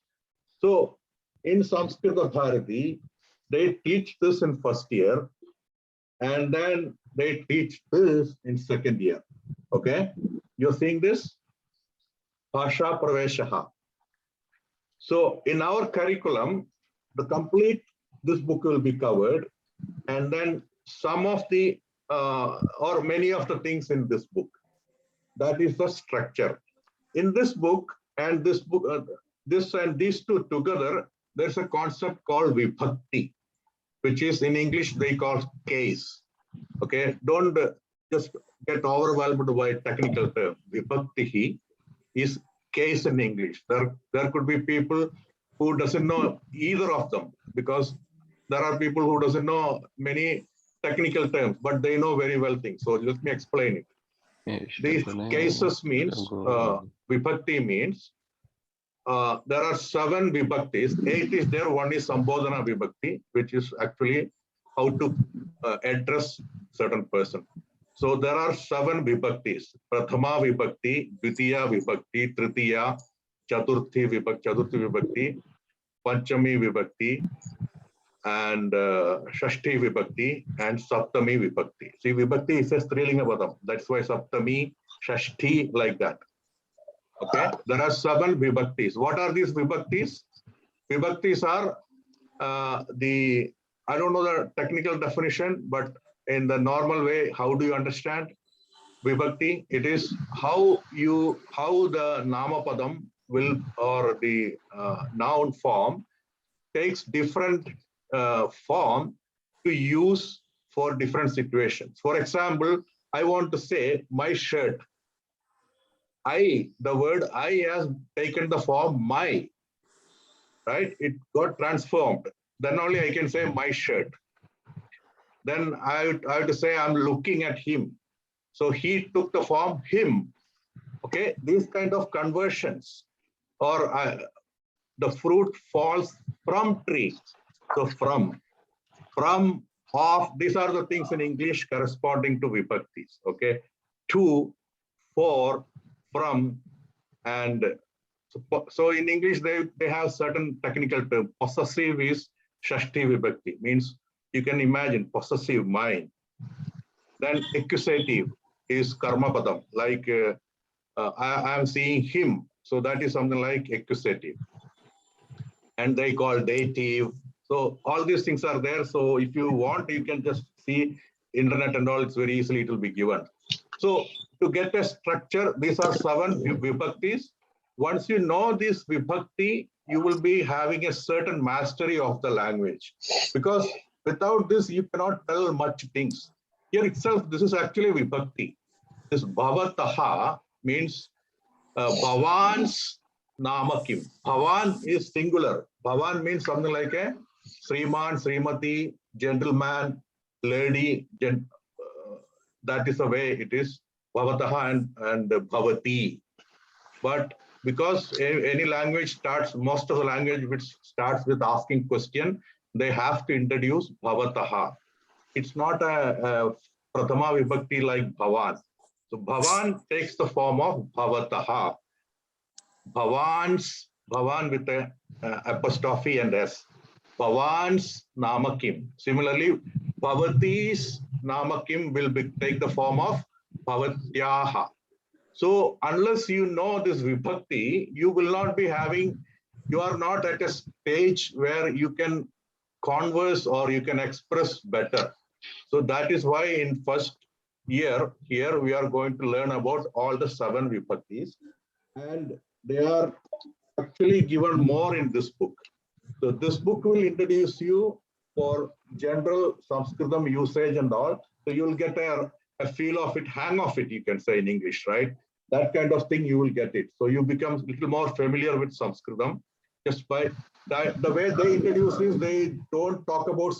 [SPEAKER 1] So in Samskrita Bharati, they teach this in first year, and then they teach this in second year. Okay, you're seeing this? Bhasha Praveshaha. So in our curriculum, the complete, this book will be covered, and then some of the, or many of the things in this book. That is the structure. In this book and this book, this and these two together, there's a concept called vibhakti, which is in English they call case. Okay, don't just get overwhelmed by technical term. Vibhakti is case in English. There could be people who doesn't know either of them, because there are people who doesn't know many technical terms, but they know very well things. So let me explain it. These cases means, vibhakti means there are 7 vibhaktis. 8 is there. One is Sambodhana vibhakti, which is actually how to address certain person. So there are 7 vibhaktis. Prathama vibhakti, Dvitiya vibhakti, Tritiya, Chaturthi vibhakti, Panchami vibhakti, and Shashti vibhakti, and Saptami vibhakti. See, vibhakti is a Strilinga Padam. That's why Saptami, Shashti, like that. Okay, there are 7 vibhaktis. What are these vibhaktis? Vibhaktis are I don't know the technical definition, but in the normal way, how do you understand vibhakti? It is how the namapadam will, or the noun form takes different form to use for different situations. For example, I want to say my shirt. The word I has taken the form my, right? It got transformed. Then only I can say my shirt. Then I have to say I'm looking at him. So he took the form him. Okay, these kind of conversions, or the fruit falls from tree. So from, of, these are the things in English corresponding to vibhaktis. Okay, to, for, from, and so in English they have certain technical term. Possessive is Shashti vibhakti, means you can imagine possessive mind. Then accusative is karma padam, like I am seeing him, so that is something like accusative. And they call dative. So all these things are there. So if you want, you can just see internet and all. It's very easily, it will be given. So to get a structure, these are 7 vibhaktis. Once you know this vibhakti, you will be having a certain mastery of the language. Because without this, you cannot tell much things. Here itself, this is actually vibhakti. This bhavataha means bhavan's namakim. Bhavan is singular. Bhavan means something like a Sriman, Srimati, gentleman, lady. That is the way it is. Bhavataha and bhavati. But because any language starts, most of the language which starts with asking question, they have to introduce bhavataha. It's not a prathama vibhakti like bhavan. So bhavan takes the form of bhavataha. Bhavan with a apostrophe and s. Bhavan's namakim. Similarly, bhavati's namakim will take the form of bhavatyaha. So unless you know this vibhakti, you will not be having, you are not at a stage where you can converse or you can express better. So that is why in first year, here we are going to learn about all the 7 vibhaktis, and they are actually given more in this book. So this book will introduce you for general Sanskritam usage and all. So you will get a feel of it, hang of it, you can say in English, right? That kind of thing, you will get it. So you become a little more familiar with Sanskritam just by that. The way they introduce is they don't talk about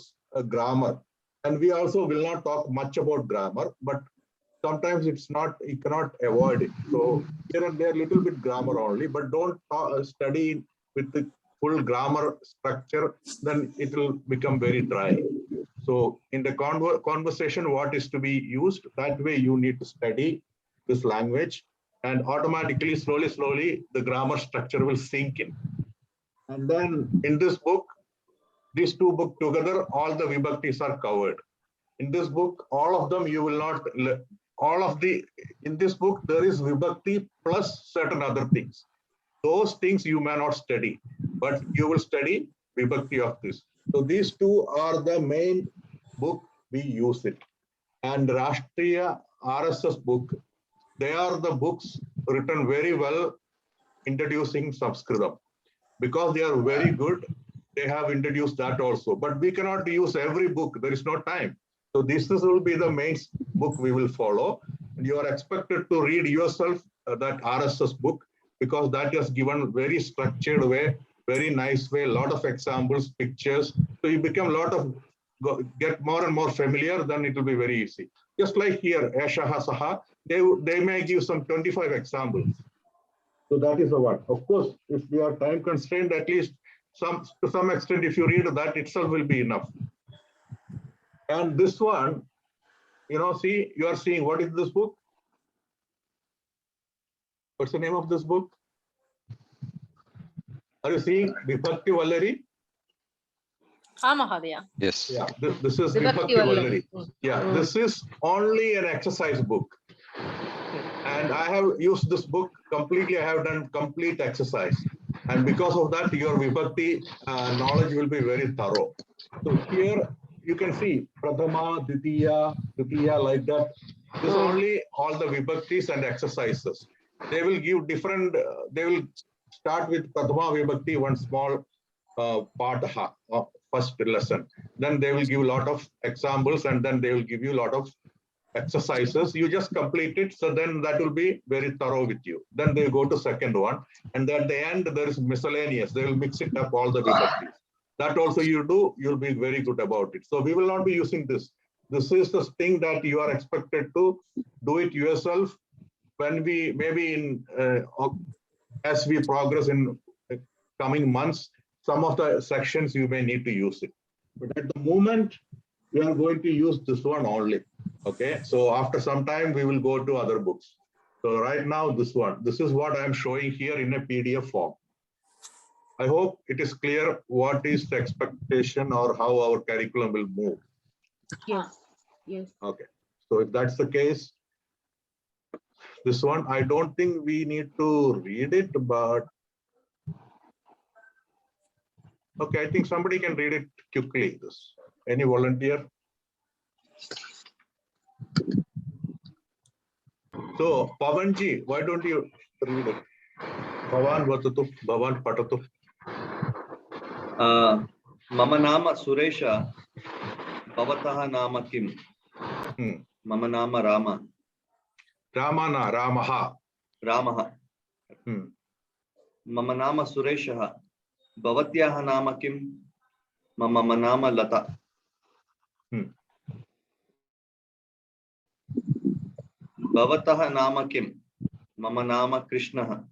[SPEAKER 1] grammar. And we also will not talk much about grammar, but sometimes it's not, you cannot avoid it. So here and there, little bit grammar only, but don't study with the full grammar structure, then it will become very dry. So in the conversation, what is to be used, that way you need to study this language, and automatically, slowly, the grammar structure will sink in. And then in this book, these 2 books together, all the vibhaktis are covered. In this book, all of them you will not, in this book, there is vibhakti plus certain other things. Those things you may not study, but you will study vibhakti of this. So these 2 are the main book we use it. And Rashtriya RSS book, they are the books written very well introducing Sanskritam. Because they are very good, they have introduced that also. But we cannot use every book, there is no time. So this will be the main book we will follow. And you are expected to read yourself that RSS book, because that is given very structured way, very nice way, a lot of examples, pictures. So you become a lot of, get more and more familiar, then it will be very easy. Just like here, Eshaha Saha, they may give some 25 examples. So that is the one. Of course, if you are time constrained, at least to some extent, if you read that itself will be enough. And this one, see, you are seeing what is this book? What's the name of this book? Are you seeing Vibhakti Vallari?
[SPEAKER 4] Yes.
[SPEAKER 1] Yeah, this is
[SPEAKER 2] Vibhakti
[SPEAKER 1] Vibhakti
[SPEAKER 2] Vallari.
[SPEAKER 1] Vallari. Yeah, this is only an exercise book. And I have used this book completely. I have done complete exercise. And because of that, your Vibhakti knowledge will be very thorough. So here you can see Prathama, Ditiya, like that. This is only all the Vibhaktis and exercises. They will give different, they will start with Prathama Vibhakti, one small part, first lesson. Then they will give a lot of examples and then they will give you a lot of exercises. You just complete it. So then that will be very thorough with you. Then they go to second one. And at the end, there is miscellaneous. They will mix it up, all the Vibhaktis. That also you do, you'll be very good about it. So we will not be using this. This is the thing that you are expected to do it yourself when we, maybe in, as we progress in coming months, some of the sections you may need to use it. But at the moment, we are going to use this one only. Okay, so after some time, we will go to other books. So right now, this one, this is what I'm showing here in a PDF form. I hope it is clear what is the expectation or how our curriculum will move.
[SPEAKER 2] Yes. Yes.
[SPEAKER 1] Okay, so if that's the case, this one, I don't think we need to read it, but okay, I think somebody can read it quickly. This, any volunteer? So, Pavanji, why don't you read it? Bhavan Vatatu, Bhavan Patatu.
[SPEAKER 5] Mama nama Suresha, Bhavataha nama Kim? Mama nama Rama.
[SPEAKER 1] Ramana, Ramaha.
[SPEAKER 5] Ramaha. Mama nama Suresha, Bhavatyaha nama Kim? Mama nama Lata. Bhavataha nama Kim? Mama nama Krishnaha.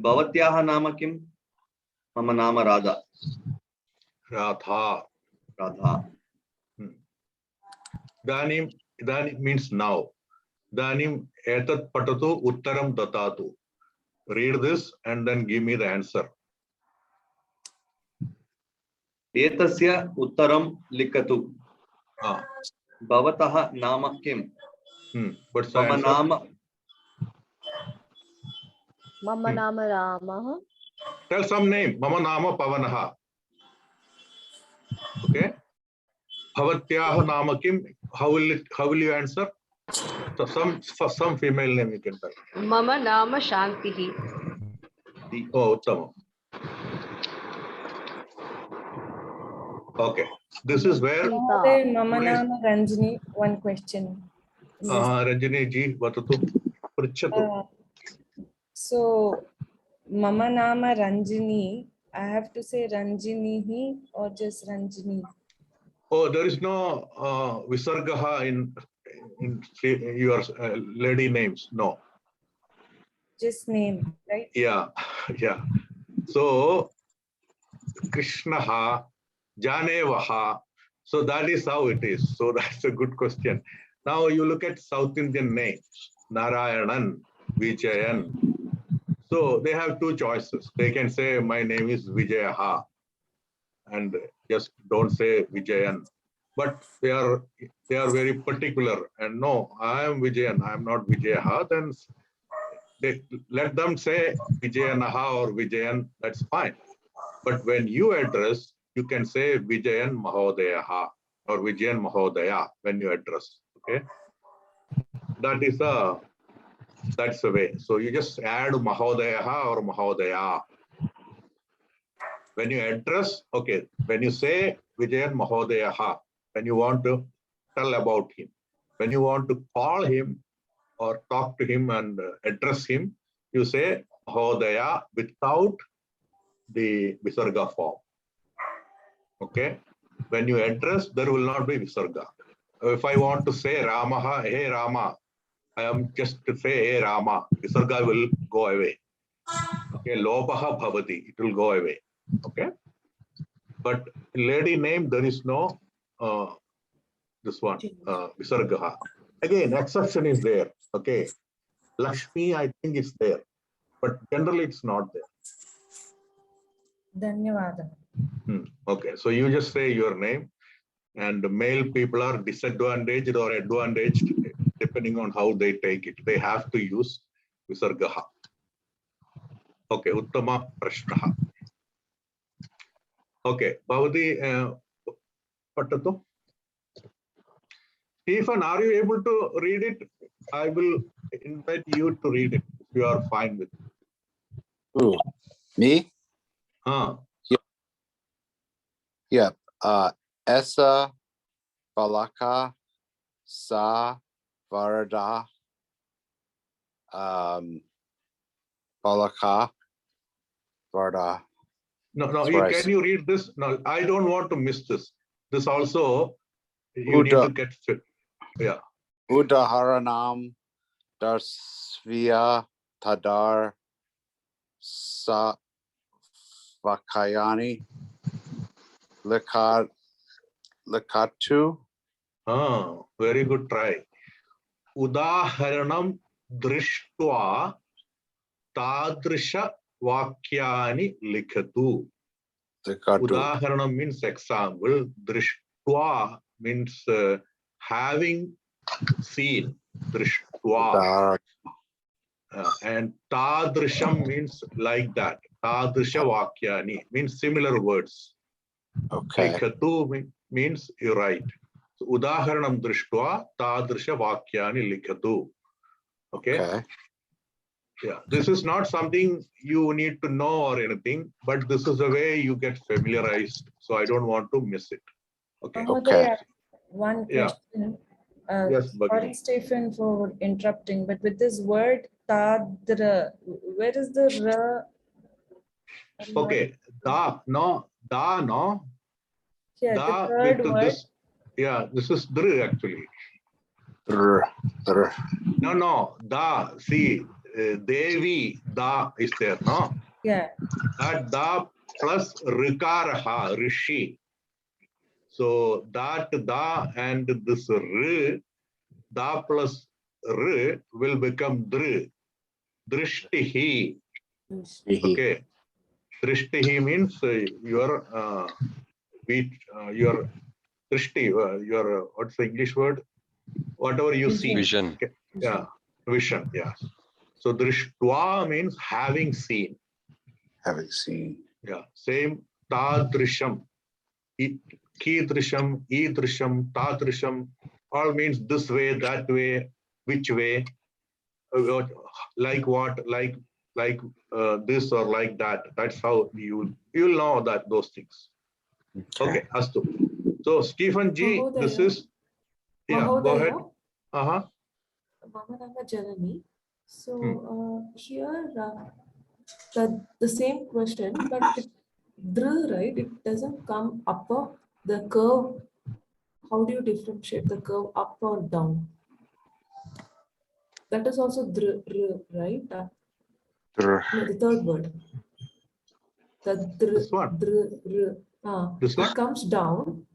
[SPEAKER 5] Bhavatyaha nama Kim? Mama nama Radha.
[SPEAKER 1] Radha.
[SPEAKER 5] Radha.
[SPEAKER 1] Danim means now. Danim etat patatu uttaram datatu. Read this and then give me the answer.
[SPEAKER 5] Etasya uttaram likatu. Bhavataha nama Kim?
[SPEAKER 1] What's the
[SPEAKER 5] Mama
[SPEAKER 1] answer?
[SPEAKER 5] nama.
[SPEAKER 10] Mama nama Ramaha.
[SPEAKER 1] Tell some name. Mama nama Pavanaha. Okay. Bhavatyaha nama Kim? How will you answer? So some female name you can tell.
[SPEAKER 3] Mama nama Shantihi.
[SPEAKER 1] Oh, Uttama. Okay. This is where
[SPEAKER 11] Mama nama Ranjini, one question.
[SPEAKER 1] Ranjini ji, vatatu. Prichatu.
[SPEAKER 11] So, Mama nama Ranjini, I have to say Ranjinihi or just Ranjini?
[SPEAKER 1] Oh, there is no Visargaha in your lady names. No.
[SPEAKER 11] Just name, right?
[SPEAKER 1] Yeah, yeah. So, Krishnaha, Janevaha. So that is how it is. So that's a good question. Now you look at South Indian names, Narayanan, Vijayan. So they have two choices. They can say, my name is Vijayaha, and just don't say Vijayan. But they are very particular. And no, I am Vijayan, I am not Vijayaha. Then they let them say Vijayanaha or Vijayan, that's fine. But when you address, you can say Vijayan Mahodayaha or Vijayan Mahodaya when you address. Okay, that's the way. So you just add Mahodayaha or Mahodaya. When you address, okay, when you say Vijayan Mahodayaha, when you want to tell about him, when you want to call him or talk to him and address him, you say Mahodaya without the Visarga form. Okay. When you address, there will not be Visarga. If I want to say Ramaha, hey Rama, I am just to say, hey, Rama, Visarga will go away. Okay, Lopaha Bhavati, it will go away. Okay. But lady name, there is no this one, Visargaha. Again, exception is there. Okay. Lakshmi, I think it's there. But generally it's not there.
[SPEAKER 11] Dhanyavada.
[SPEAKER 1] Okay, so you just say your name, and male people are disadvantaged or advantaged depending on how they take it. They have to use Visargaha. Okay, Uttama Prashnaha. Okay, Bhavati Pattatu. Stephen, are you able to read it? I will invite you to read it if you are fine with it.
[SPEAKER 12] Ooh, me? Yeah. Esa Balaka Sa Varada Balaka Varda.
[SPEAKER 1] No, can you read this? No, I don't want to miss this. This also, you need to get fit. Yeah.
[SPEAKER 12] Udaharanam Darsvia Tadar Sa Vakayani Likatu.
[SPEAKER 1] Very good try. Udaharanam Drishtva Tadrisha Vakyani Likatu. Udaharanam means example. Drishtva means having seen. Drishtva. And Tadrisham means like that. Tadrisha Vakyani means similar words.
[SPEAKER 12] Okay.
[SPEAKER 1] Likatu means you write. So, Udaharanam Drishtva Tadrisha Vakyani Likatu. Okay. Yeah, this is not something you need to know or anything, but this is the way you get familiarized. So I don't want to miss it. Okay.
[SPEAKER 11] Okay. One
[SPEAKER 1] Yeah.
[SPEAKER 11] question.
[SPEAKER 1] Yes,
[SPEAKER 11] sorry, Stephen, for interrupting, but with this word tadra, where is the ra?
[SPEAKER 1] Okay. Da, no.
[SPEAKER 11] Yeah,
[SPEAKER 1] Da
[SPEAKER 11] the third
[SPEAKER 1] with
[SPEAKER 11] word.
[SPEAKER 1] this. Yeah, this is dr actually. No. Da. See, Devi da is there, no?
[SPEAKER 11] Yeah.
[SPEAKER 1] That da plus rikaraha, rishi. So that da and this r, da plus r will become dr. Drishtihi. Okay. Drishtihi means your drishti, your what's the English word? Whatever you see.
[SPEAKER 4] Vision.
[SPEAKER 1] Okay. Yeah. Vision. Yeah. So drishtva means having seen.
[SPEAKER 12] Having seen.
[SPEAKER 1] Yeah. Same tadrisham. Kidrisham, idrisham, tadrisham, all means this way, that way, which way, like what, like this or like that. That's how you'll know that those things. Okay, Astu. So Stephen G,
[SPEAKER 13] Mahodaya.
[SPEAKER 1] this is go ahead.
[SPEAKER 13] Mama Nama Janani. So here the same question, but dr, right? It doesn't come up the curve. How do you differentiate the curve up or down? That is also dr, right? No, the third word. The dr,
[SPEAKER 1] This one?
[SPEAKER 13] it comes down.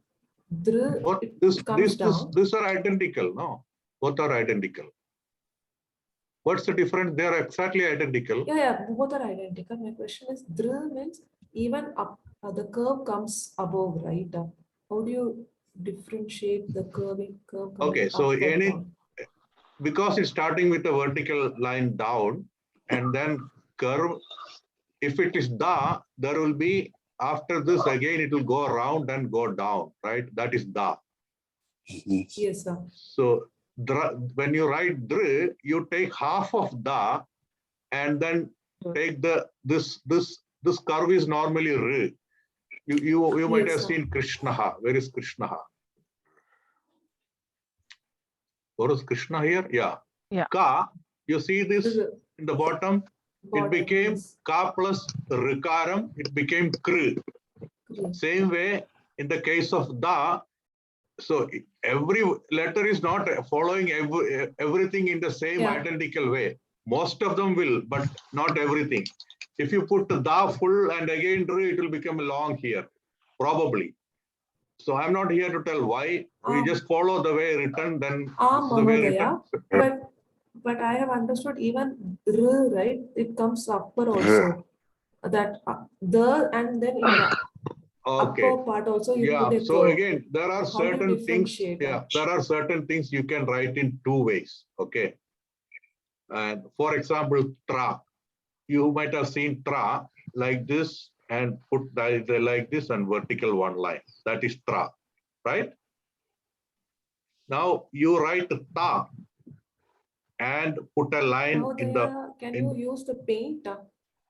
[SPEAKER 13] Dr, it comes down.
[SPEAKER 1] These are identical, no? Both are identical. What's the difference? They are exactly identical.
[SPEAKER 13] Yeah, both are identical. My question is, dr means even up, the curve comes above, right? How do you differentiate the curve coming
[SPEAKER 1] Okay, so
[SPEAKER 13] up or down?
[SPEAKER 1] because it's starting with a vertical line down and then curve, if it is da, there will be, after this again, it will go around and go down, right? That is da.
[SPEAKER 13] Yes, sir.
[SPEAKER 1] So when you write dr, you take half of da and then take this curve is normally r. You might have seen Krishnaha. Where is Krishnaha? What is Krishna here? Yeah. Ka, you see this in the bottom? It became ka plus rikaram, it became kr. Same way, in the case of da, So every letter is not following everything in the same identical way. Most of them will, but not everything. If you put da full and again dr, it will become long here, probably. So I'm not here to tell why. We just follow the way written, then this is the way written.
[SPEAKER 13] But I have understood even dr, right? It comes upper also. That the and then in the upper part also you put a
[SPEAKER 1] so
[SPEAKER 13] curve.
[SPEAKER 1] again, there are certain things. Yeah, there are certain things you can write in two ways. Okay. And for example, tra. You might have seen tra like this and put like this and vertical one line. That is tra, right? Now you write ta and put a line in the.
[SPEAKER 13] Can you use the paint?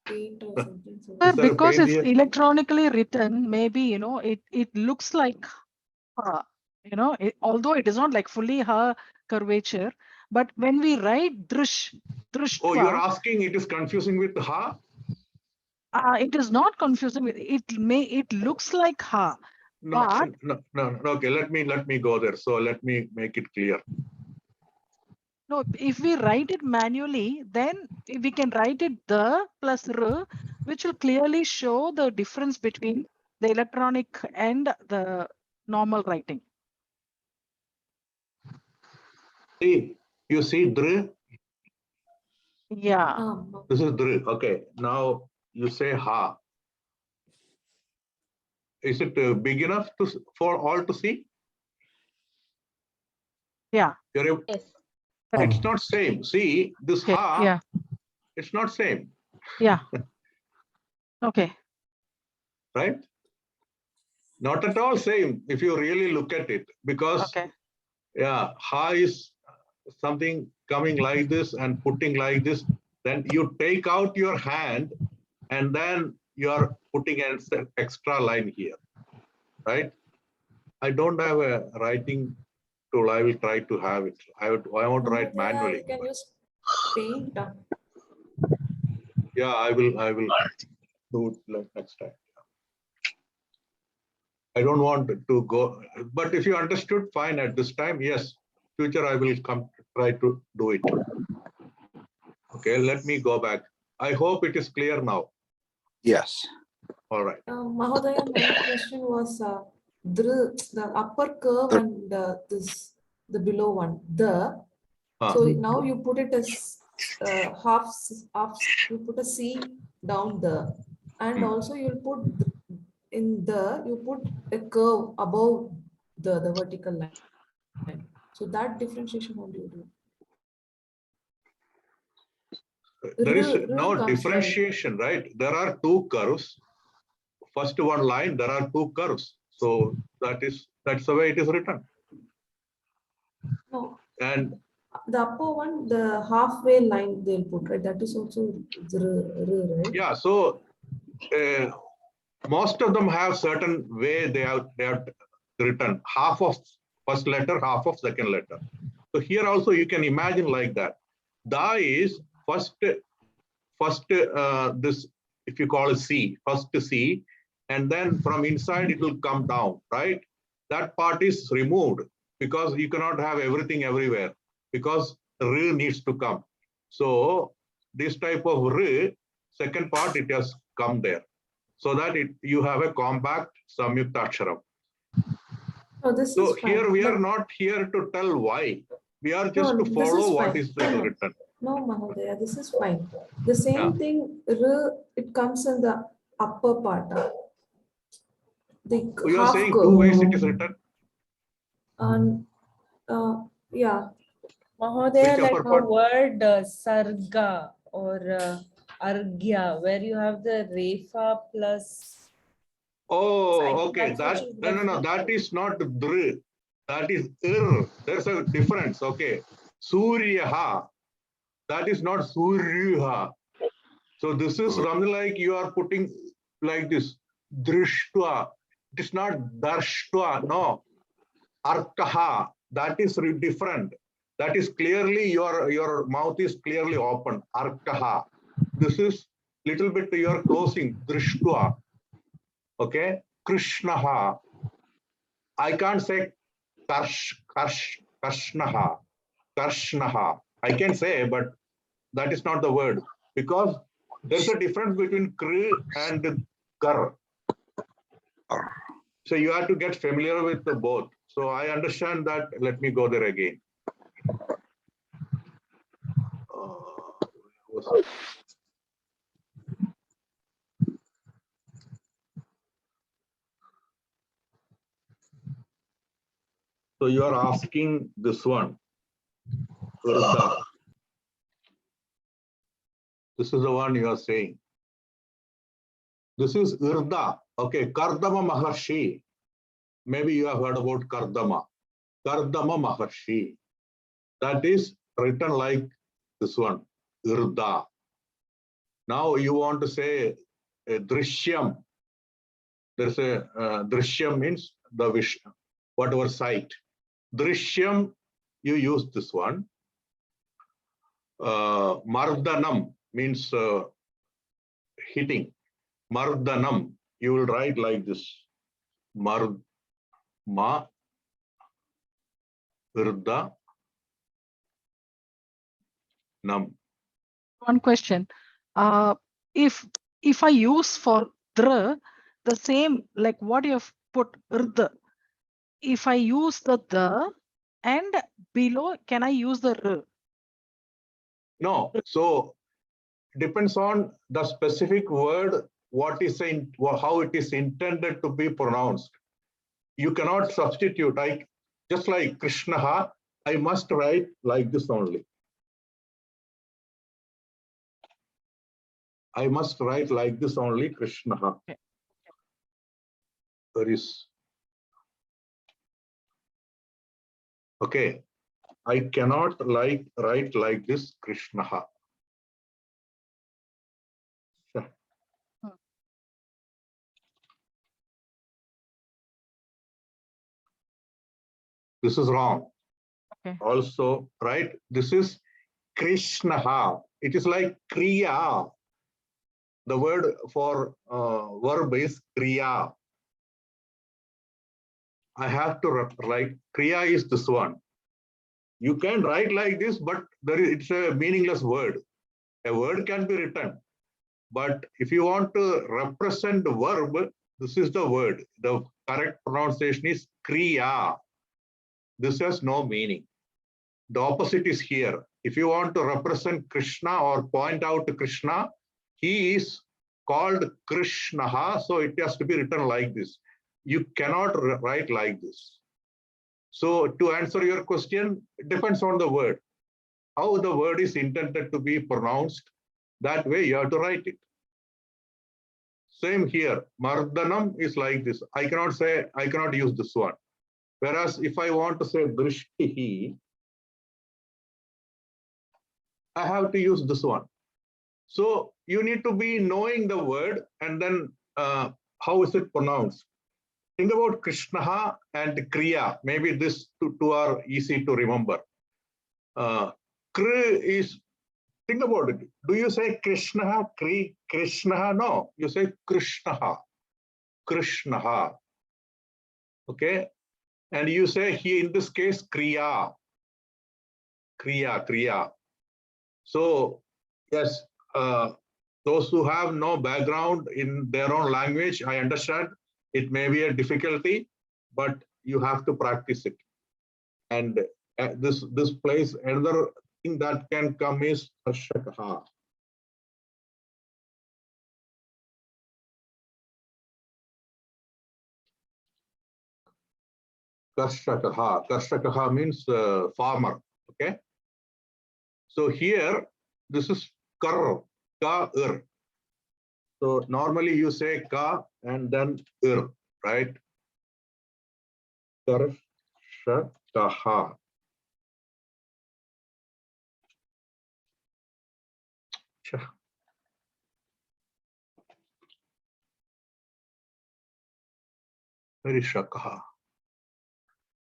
[SPEAKER 13] Paint or something.
[SPEAKER 9] Because it's electronically written, maybe it looks like although it is not like fully her curvature, but when we write drish.
[SPEAKER 1] Oh, you're asking it is confusing with ha?
[SPEAKER 9] It is not confusing with it looks like ha.
[SPEAKER 1] No, okay, let me go there. So let me make it clear.
[SPEAKER 9] No, if we write it manually, then we can write it the plus r, which will clearly show the difference between the electronic and the normal writing.
[SPEAKER 1] See, you see dr?
[SPEAKER 9] Yeah.
[SPEAKER 1] This is dr. Okay, now you say ha. Is it big enough for all to see?
[SPEAKER 9] Yeah.
[SPEAKER 10] Yes.
[SPEAKER 1] It's not same. See, this ha,
[SPEAKER 9] yeah.
[SPEAKER 1] It's not same.
[SPEAKER 9] Yeah. Okay.
[SPEAKER 1] Right? Not at all same if you really look at it, because ha is something coming like this and putting like this. Then you take out your hand and then you are putting an extra line here, right? I don't have a writing tool. I will try to have it. I want to write manually.
[SPEAKER 13] You can use paint.
[SPEAKER 1] Yeah, I will do it like next time. I don't want to go, but if you understood, fine at this time. Yes, future I will try to do it. Okay, let me go back. I hope it is clear now.
[SPEAKER 12] Yes.
[SPEAKER 1] All right.
[SPEAKER 13] Mahodaya, my question was the upper curve and the below one. So now you put it as half. You put a C down there, and also you'll put you put a curve above the vertical line. So that differentiation, how do you do?
[SPEAKER 1] There is no differentiation, right? There are two curves. First one line, there are two curves. So that's the way it is written.
[SPEAKER 13] No.
[SPEAKER 1] And
[SPEAKER 13] the upper one, the halfway line they'll put, right? That is also right?
[SPEAKER 1] Yeah. So most of them have certain way they have written. Half of first letter, half of second letter. So here also you can imagine like that. Da is first this, if you call it C, first C, and then from inside it will come down, right? That part is removed because you cannot have everything everywhere, because R needs to come. So this type of R, second part, it has come there, so that you have a compact Samyukta Aksharam. So here we are not here to tell why. We are just to follow what is written.
[SPEAKER 13] No, Mahodaya, this is fine. The same thing, it comes in the upper part.
[SPEAKER 1] You are saying two ways it is written?
[SPEAKER 13] Yeah.
[SPEAKER 11] Mahodaya, like the word sarga or argya, where you have the refa plus.
[SPEAKER 1] Oh, okay. No. That is not dr. That is ir. There's a difference. Okay. Suryaha. That is not suryuha. So this is something like you are putting like this. Drishtva. It is not darshtva. No. Arkaha. That is different. That is clearly your mouth is clearly open. Arkaha. This is little bit you are closing. Drishtva. Okay. Krishnaha. I can't say Karshnaha. Karshnaha. I can say, but that is not the word, because there's a difference between kr and kar. So you have to get familiar with the both. So I understand that. Let me go there again. So you are asking this one. Irda. This is the one you are saying. This is Irda. Okay, Kardama Maharshi. Maybe you have heard about Kardama. Kardama Maharshi. That is written like this one, Irda. Now you want to say Drishyam. There's a Drishyam means the Vishnu, whatever sight. Drishyam, you use this one. Mardanam means hitting. Mardanam, you will write like this. Ma, Irda, Nam.
[SPEAKER 9] One question. If I use for dr, the same like what you have put rd, if I use the and below, can I use the r?
[SPEAKER 1] No. So depends on the specific word, what is how it is intended to be pronounced. You cannot substitute. Just like Krishnaha, I must write like this only. I must write like this only, Krishnaha.
[SPEAKER 9] Okay.
[SPEAKER 1] There is. Okay. I cannot write like this, Krishnaha. This is wrong.
[SPEAKER 9] Okay.
[SPEAKER 1] Also, right? This is Krishnaha. It is like Kriya. The word for verb is Kriya. I have to write. Kriya is this one. You can write like this, but it's a meaningless word. A word can be written. But if you want to represent the verb, this is the word. The correct pronunciation is Kriya. This has no meaning. The opposite is here. If you want to represent Krishna or point out to Krishna, he is called Krishnaha, so it has to be written like this. You cannot write like this. So to answer your question, it depends on the word. How the word is intended to be pronounced, that way you have to write it. Same here. Mardanam is like this. I cannot use this one. Whereas if I want to say Drishtihi, I have to use this one. So you need to be knowing the word and then how is it pronounced. Think about Krishnaha and Kriya. Maybe these two are easy to remember. Kri is, think about it. Do you say Krishnaha, Kri, Krishnaha? No, you say Krishnaha, Krishnaha. Okay. And you say here in this case, Kriya, Kriya, Kriya. So, yes, those who have no background in their own language, I understand it may be a difficulty, but you have to practice it. And this place, another thing that can come is Karshakaha. Karshakaha. Karshakaha means farmer. Okay. So here, this is kar, ka-ir. So normally you say ka and then ir, right? Karshakaha. Karshakaha.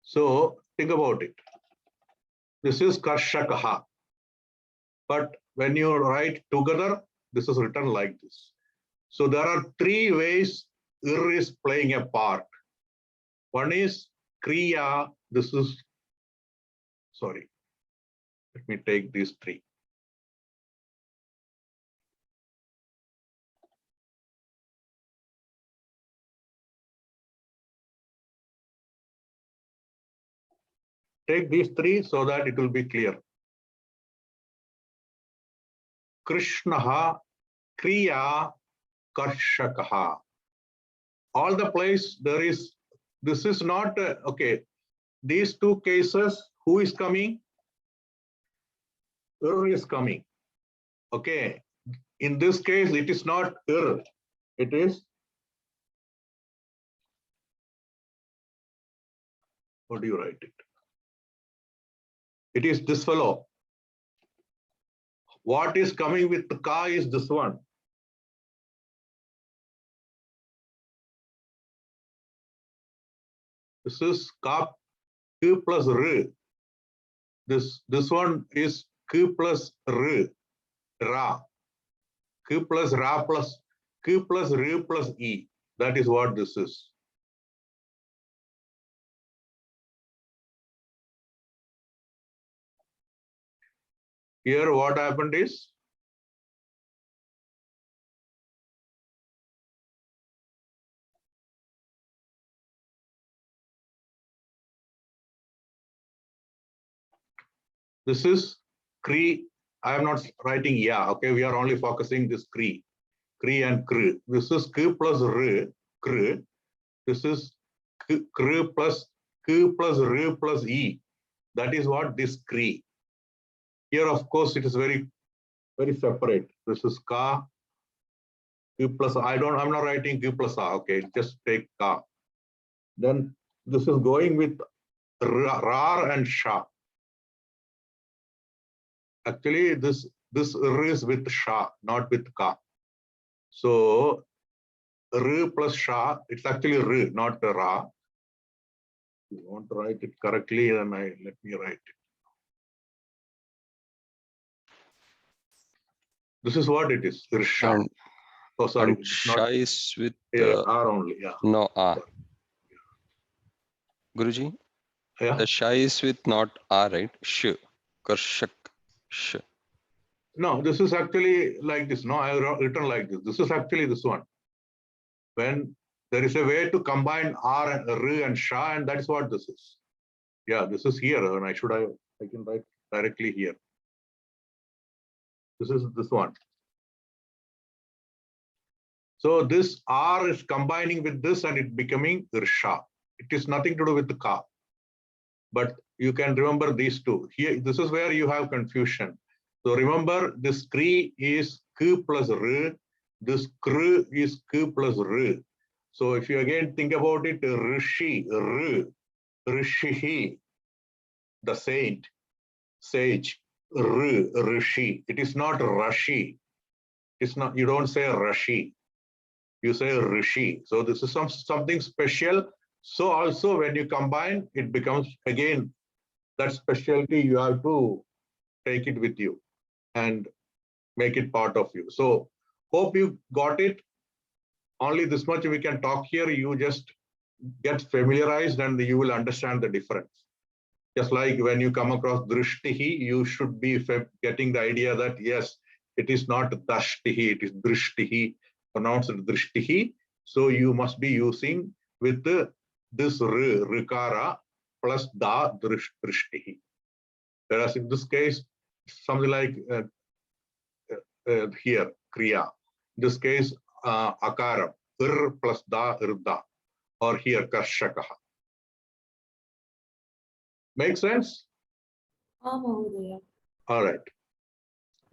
[SPEAKER 1] So think about it. This is Karshakaha. But when you write together, this is written like this. So there are three ways ir is playing a part. One is Kriya this is, sorry, let me take these three. Take these three so that it will be clear. Krishnaha, Kriya, Karshakaha. All the place there is, this is not, okay, these two cases, who is coming? Is coming. Okay, in this case, it is not it is, what do you write it? It is this fellow. What is coming with the ka is this one. This is ka, q plus r. This one is q plus r, ra. Q plus ra plus q plus r plus e. That is what this is. Here what happened is, this is Kri. I am not writing yeah. Okay, we are only focusing this Kri and Kr. This is Q plus R, Kr. This is Kr plus Q plus R plus E. That is what this Kri. Here, of course, it is very separate. This is Ka, Q plus, I'm not writing Q plus A. Okay, just take Ka. Then this is going with Rar and Sha. Actually, this R is with Sha, not with Ka. So R plus Sha, it's actually R, not Ra. If you want to write it correctly, then let me write it. This is what it is. Sha. Oh, sorry.
[SPEAKER 4] And Sha is with
[SPEAKER 1] R only. Yeah.
[SPEAKER 4] No A. Guruji,
[SPEAKER 1] yeah.
[SPEAKER 4] The Sha is with not A, right? Sh. Karshak. Sh.
[SPEAKER 1] No, this is actually like this. No, I have written like this. This is actually this one. When there is a way to combine R and R and Sha, and that's what this is. Yeah, this is here, and I can write directly here. This is this one. So this R is combining with this and it becoming Sha. It is nothing to do with the Ka. But you can remember these two. Here, this is where you have confusion. So remember, this Kri is Q plus R. This Kr is Q plus R. So if you again think about it, Rishi, R, Rishi, the saint, sage, R, Rishi. It is not Rashi. It's not. You don't say Rashi. You say Rishi. So this is something special. So also when you combine, it becomes again that specialty. You have to take it with you and make it part of you. So hope you got it. Only this much we can talk here. You just get familiarized and you will understand the difference. Just like when you come across drishtihi, you should be getting the idea that yes, it is not dashtihi, it is drishtihi, pronounced drishtihi. So you must be using with this rikara plus da drishtihi. Whereas in this case, something like here, kriya. In this case, akara, plus da, irda, or here, karshakaha. Make sense?
[SPEAKER 13] Mahodaya.
[SPEAKER 1] All right.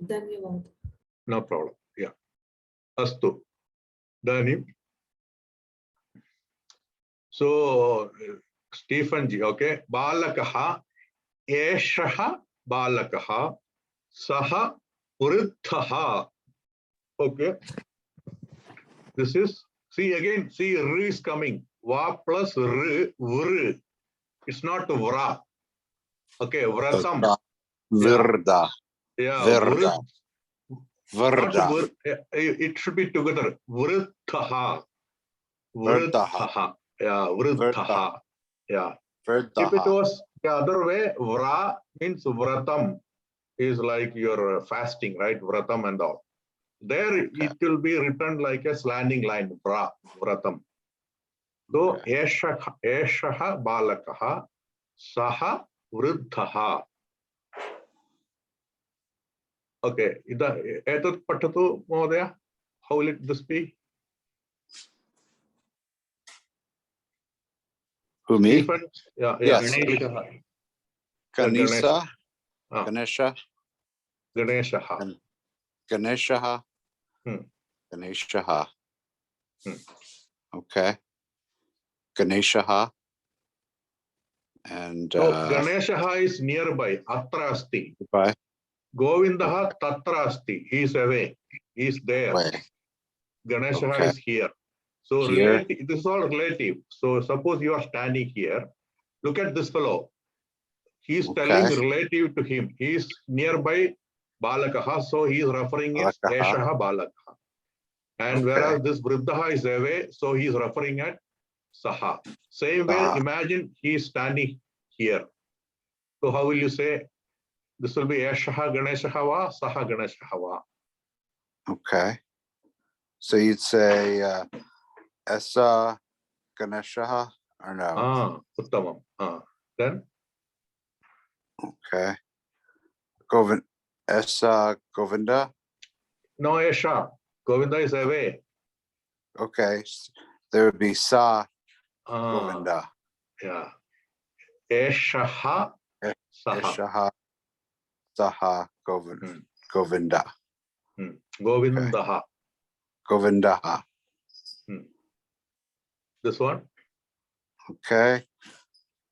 [SPEAKER 13] Dhanyavad.
[SPEAKER 1] No problem. Yeah. Astu. Dhanim. So, Stephen ji, okay. Balakaha, eshaha, balakaha, saha, urithaha. Okay. This is, see again, see R is coming. Va plus R, vr. It's not vra. Okay, vratam.
[SPEAKER 12] Virda.
[SPEAKER 1] Yeah,
[SPEAKER 12] Virda.
[SPEAKER 1] Virda. It should be together. Vrithaha. Vrithaha. Yeah, vrithaha. Yeah. If it was the other way, vra means vratam is like your fasting, right? Vratam and all. There it will be written like a slanting line, vratam. So, eshaha balakaha, saha vruddhaha. Okay, etat patatu mohdaya. How will this be?
[SPEAKER 12] Who, me?
[SPEAKER 1] Stephen? Yeah,
[SPEAKER 12] Yes.
[SPEAKER 1] Ganesha.
[SPEAKER 12] Ganesha.
[SPEAKER 1] Ganeshaha.
[SPEAKER 12] Ganeshaha. Ganeshaha. Okay. Ganeshaha. And
[SPEAKER 1] Ganeshaha is nearby. Atra asti.
[SPEAKER 12] Bye.
[SPEAKER 1] Govindaha tatra asti. He is away. He is there. Ganeshaha is here. So relative, this is all relative. So suppose you are standing here. Look at this fellow. He is telling relative to him. He is nearby Balakaha. So he is referring as Eshaha Balakaha. And whereas this Vriddhaha is away, so he is referring at Saha. Same way, imagine he is standing here. So how will you say? This will be Eshaha Ganeshaha va, Saha Ganeshaha va.
[SPEAKER 12] Okay. So you'd say Esa Ganeshaha or no?
[SPEAKER 1] Uttamam. Then?
[SPEAKER 12] Okay. Esa Govinda?
[SPEAKER 1] No, Esha. Govinda is away.
[SPEAKER 12] Okay. There would be Sa Govinda.
[SPEAKER 1] Yeah. Eshaha Saha.
[SPEAKER 12] Eshaha Saha Govinda.
[SPEAKER 1] Govindaha.
[SPEAKER 12] Govindaha.
[SPEAKER 1] This one?
[SPEAKER 12] Okay.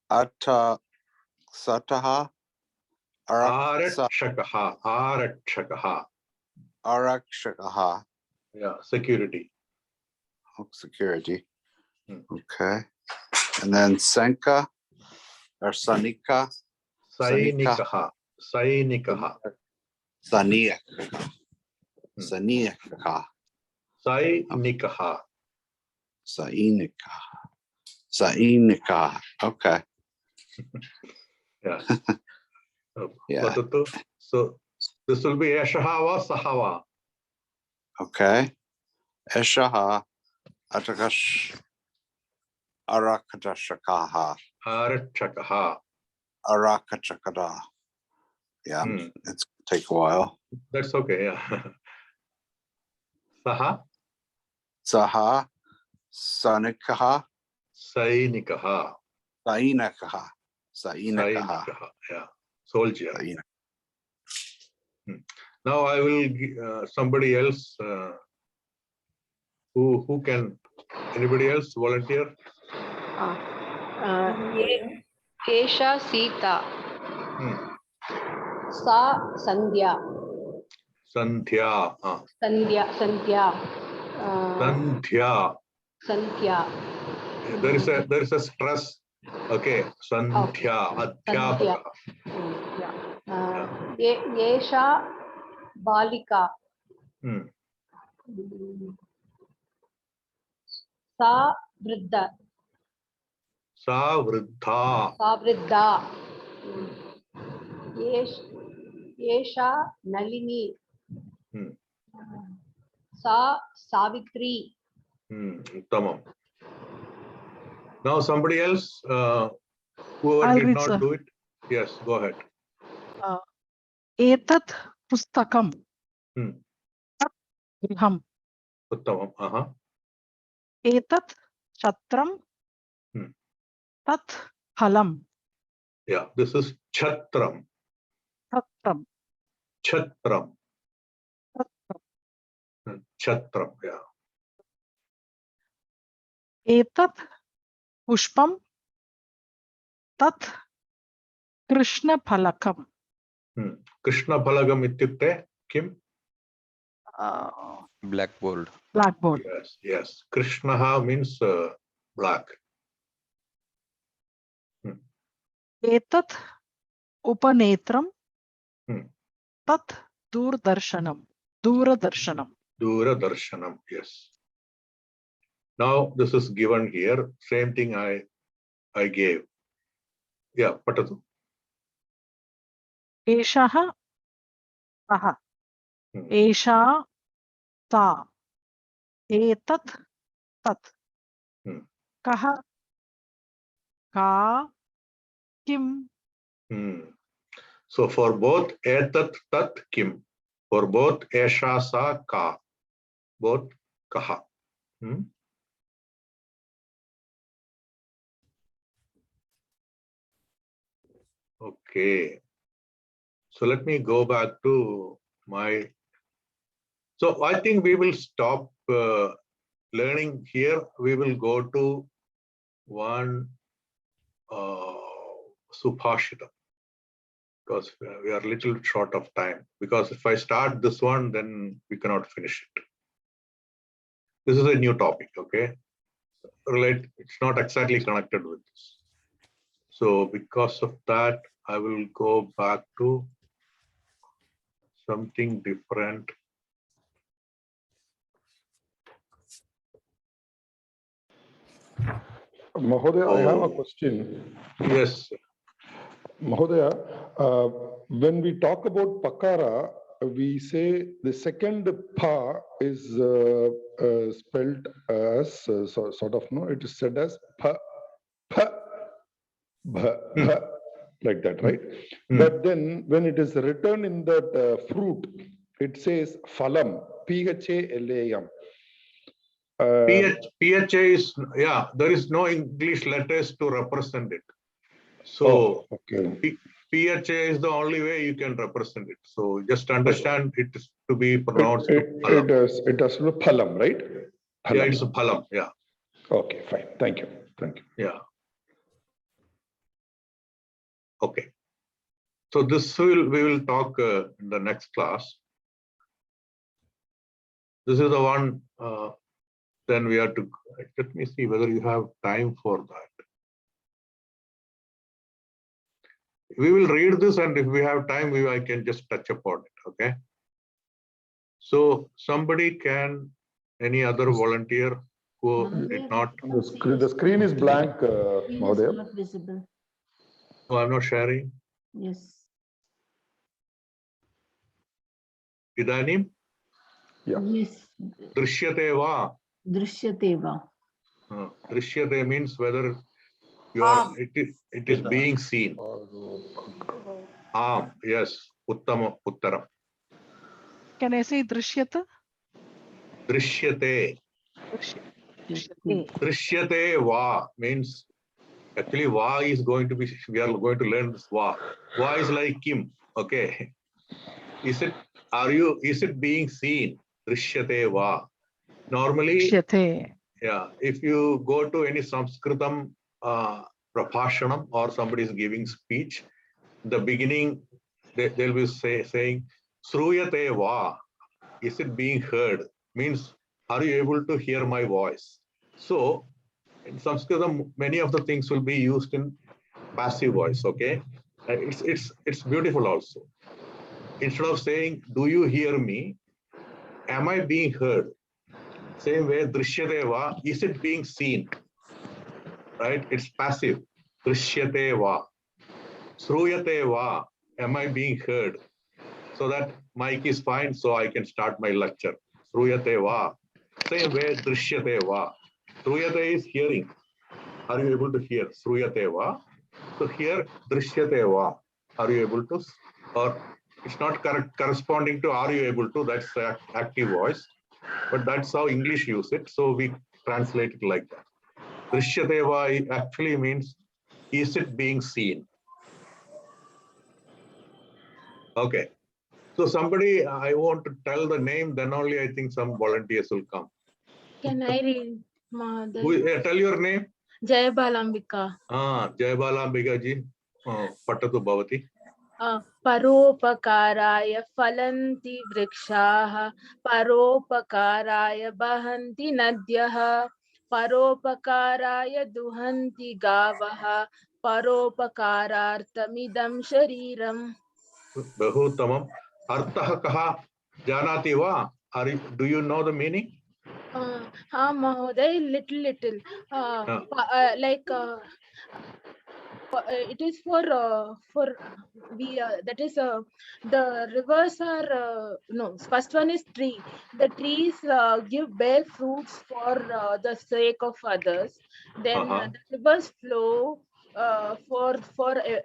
[SPEAKER 12] Atta Sataha.
[SPEAKER 1] Arakshakaha. Arakshakaha.
[SPEAKER 12] Arakshakaha.
[SPEAKER 1] Yeah, security.
[SPEAKER 12] Security. Okay. And then Senka or Sanika.
[SPEAKER 1] Sainikaha. Sainikaha.
[SPEAKER 12] Saniyakaha. Saniyakaha.
[SPEAKER 1] Sainikaha.
[SPEAKER 12] Sainikaha. Sainikaha. Okay.
[SPEAKER 1] Yeah.
[SPEAKER 12] Yeah.
[SPEAKER 1] So this will be Eshahava Sahava.
[SPEAKER 12] Okay. Eshaha Atakash Arakatashakaha.
[SPEAKER 1] Arakshakaha.
[SPEAKER 12] Arakachakada. Yeah, it's gonna take a while.
[SPEAKER 1] That's okay, yeah. Saha?
[SPEAKER 12] Saha Sanikaha.
[SPEAKER 1] Sainikaha.
[SPEAKER 12] Sainakaha. Sainakaha.
[SPEAKER 1] Yeah. Soldier. Now I will somebody else who can, anybody else volunteer?
[SPEAKER 2] Esha Sita. Sa Sandhya.
[SPEAKER 1] Sandhya.
[SPEAKER 2] Sandhya. Sandhya.
[SPEAKER 1] Sandhya.
[SPEAKER 2] Sandhya.
[SPEAKER 1] There is a stress. Okay. Sandhya. Adhyapaka.
[SPEAKER 2] Esha Balika. Sa Vriddha.
[SPEAKER 1] Sa Vriddha.
[SPEAKER 2] Sa Vriddha. Esha Nalini. Sa Savitri.
[SPEAKER 1] Tamam. Now somebody else, whoever
[SPEAKER 9] I'll
[SPEAKER 1] did
[SPEAKER 9] read,
[SPEAKER 1] not
[SPEAKER 9] sir.
[SPEAKER 1] do it. Yes, go ahead.
[SPEAKER 9] Etat pustakam. Tat griham.
[SPEAKER 1] Uttamam.
[SPEAKER 9] Etat chatram. Tat phalam.
[SPEAKER 1] Yeah, this is Chatram.
[SPEAKER 9] Chatram.
[SPEAKER 1] Chatram. Chatram, yeah.
[SPEAKER 9] Etat pushpam. Tat Krishna phalakam.
[SPEAKER 1] Krishna Phalagam ityukte kim?
[SPEAKER 4] Blackboard.
[SPEAKER 9] Blackboard.
[SPEAKER 1] Yes. Krishnaha means black.
[SPEAKER 9] Etat upanetram. Tat durdarshanam. Duradarshanam.
[SPEAKER 1] Duradarshanam, yes. Now this is given here. Same thing I gave. Yeah, patatu.
[SPEAKER 9] Eshaha saha. Esha ta. Etat tat. Kaha ka kim.
[SPEAKER 1] So for both etat tat kim, for both esha sa ka, both kaha. Okay. So let me go back to my. So I think we will stop learning here. We will go to one Subhashita, because we are a little short of time. Because if I start this one, then we cannot finish it. This is a new topic, okay? It's not exactly connected with this. So because of that, I will go back to something different.
[SPEAKER 6] Mahodaya, I have a question.
[SPEAKER 1] Yes.
[SPEAKER 6] Mahodaya, when we talk about pakara, we say the second pa is spelled as sort of, no, it is said as pa, pa, bha, bha, like that, right? But then when it is written in that fruit, it says phalam, P-H-A-L-A-M.
[SPEAKER 1] PHA is, yeah, there is no English letters to represent it. So PHA is the only way you can represent it. So just understand it is to be pronounced phalam.
[SPEAKER 6] It has to be phalam, right? Phalam.
[SPEAKER 1] Yeah, it's a phalam, yeah.
[SPEAKER 6] Okay, fine. Thank you. Thank you.
[SPEAKER 1] Yeah. Okay. So this we will talk in the next class. This is the one, then we have to, let me see whether you have time for that. We will read this, and if we have time, I can just touch upon it, okay? So somebody can, any other volunteer who did not?
[SPEAKER 6] The screen is blank, Mahodaya.
[SPEAKER 10] Not visible.
[SPEAKER 1] Oh, I'm not sharing.
[SPEAKER 10] Yes.
[SPEAKER 1] Idanim?
[SPEAKER 6] Yeah.
[SPEAKER 10] Yes.
[SPEAKER 1] Drishyate va.
[SPEAKER 10] Drishyate va.
[SPEAKER 1] Drishyate means whether you are, it is being seen. Yes. Uttama uttaram.
[SPEAKER 9] Can I say drishyata?
[SPEAKER 1] Drishyate. Drishyate va means, actually va is going to be, we are going to learn this va. Va is like Kim, okay? Is it being seen? Drishyate va. Normally, yeah, if you go to any Sanskritam prabhashanam, or somebody is giving speech, the beginning, they'll be saying, Sruyate va. Is it being heard? Means, are you able to hear my voice? So in Sanskritam, many of the things will be used in passive voice, okay? It's beautiful also. Instead of saying, do you hear me? Am I being heard? Same way, drishyate va, is it being seen? Right? It's passive. Drishyate va. Sruyate va, am I being heard? So that mic is fine, so I can start my lecture. Sruyate va. Same way, drishyate va. Sruyate is hearing. Are you able to hear? Sruyate va. So here, drishyate va. Are you able to? Or it's not corresponding to are you able to, that's active voice. But that's how English use it. So we translate it like that. Drishyate va actually means, is it being seen? Okay. So somebody, I want to tell the name, then only I think some volunteers will come.
[SPEAKER 10] Can I read?
[SPEAKER 1] Tell your name.
[SPEAKER 10] Jaya Balambika.
[SPEAKER 1] Jaya Balambika ji. Patatu bhavati.
[SPEAKER 10] Paropakaraaya phalanti vrikshaah, paropakaraaya bahanti nadyah, paropakaraaya duhanti gavah, paropakaraartamidam shariram.
[SPEAKER 1] Bahutamam. Artah kaha janati va? Do you know the meaning?
[SPEAKER 10] Mahoday, little. Like it is for we that is the rivers are no, first one is tree. The trees give bear fruits for the sake of others. Then the rivers flow for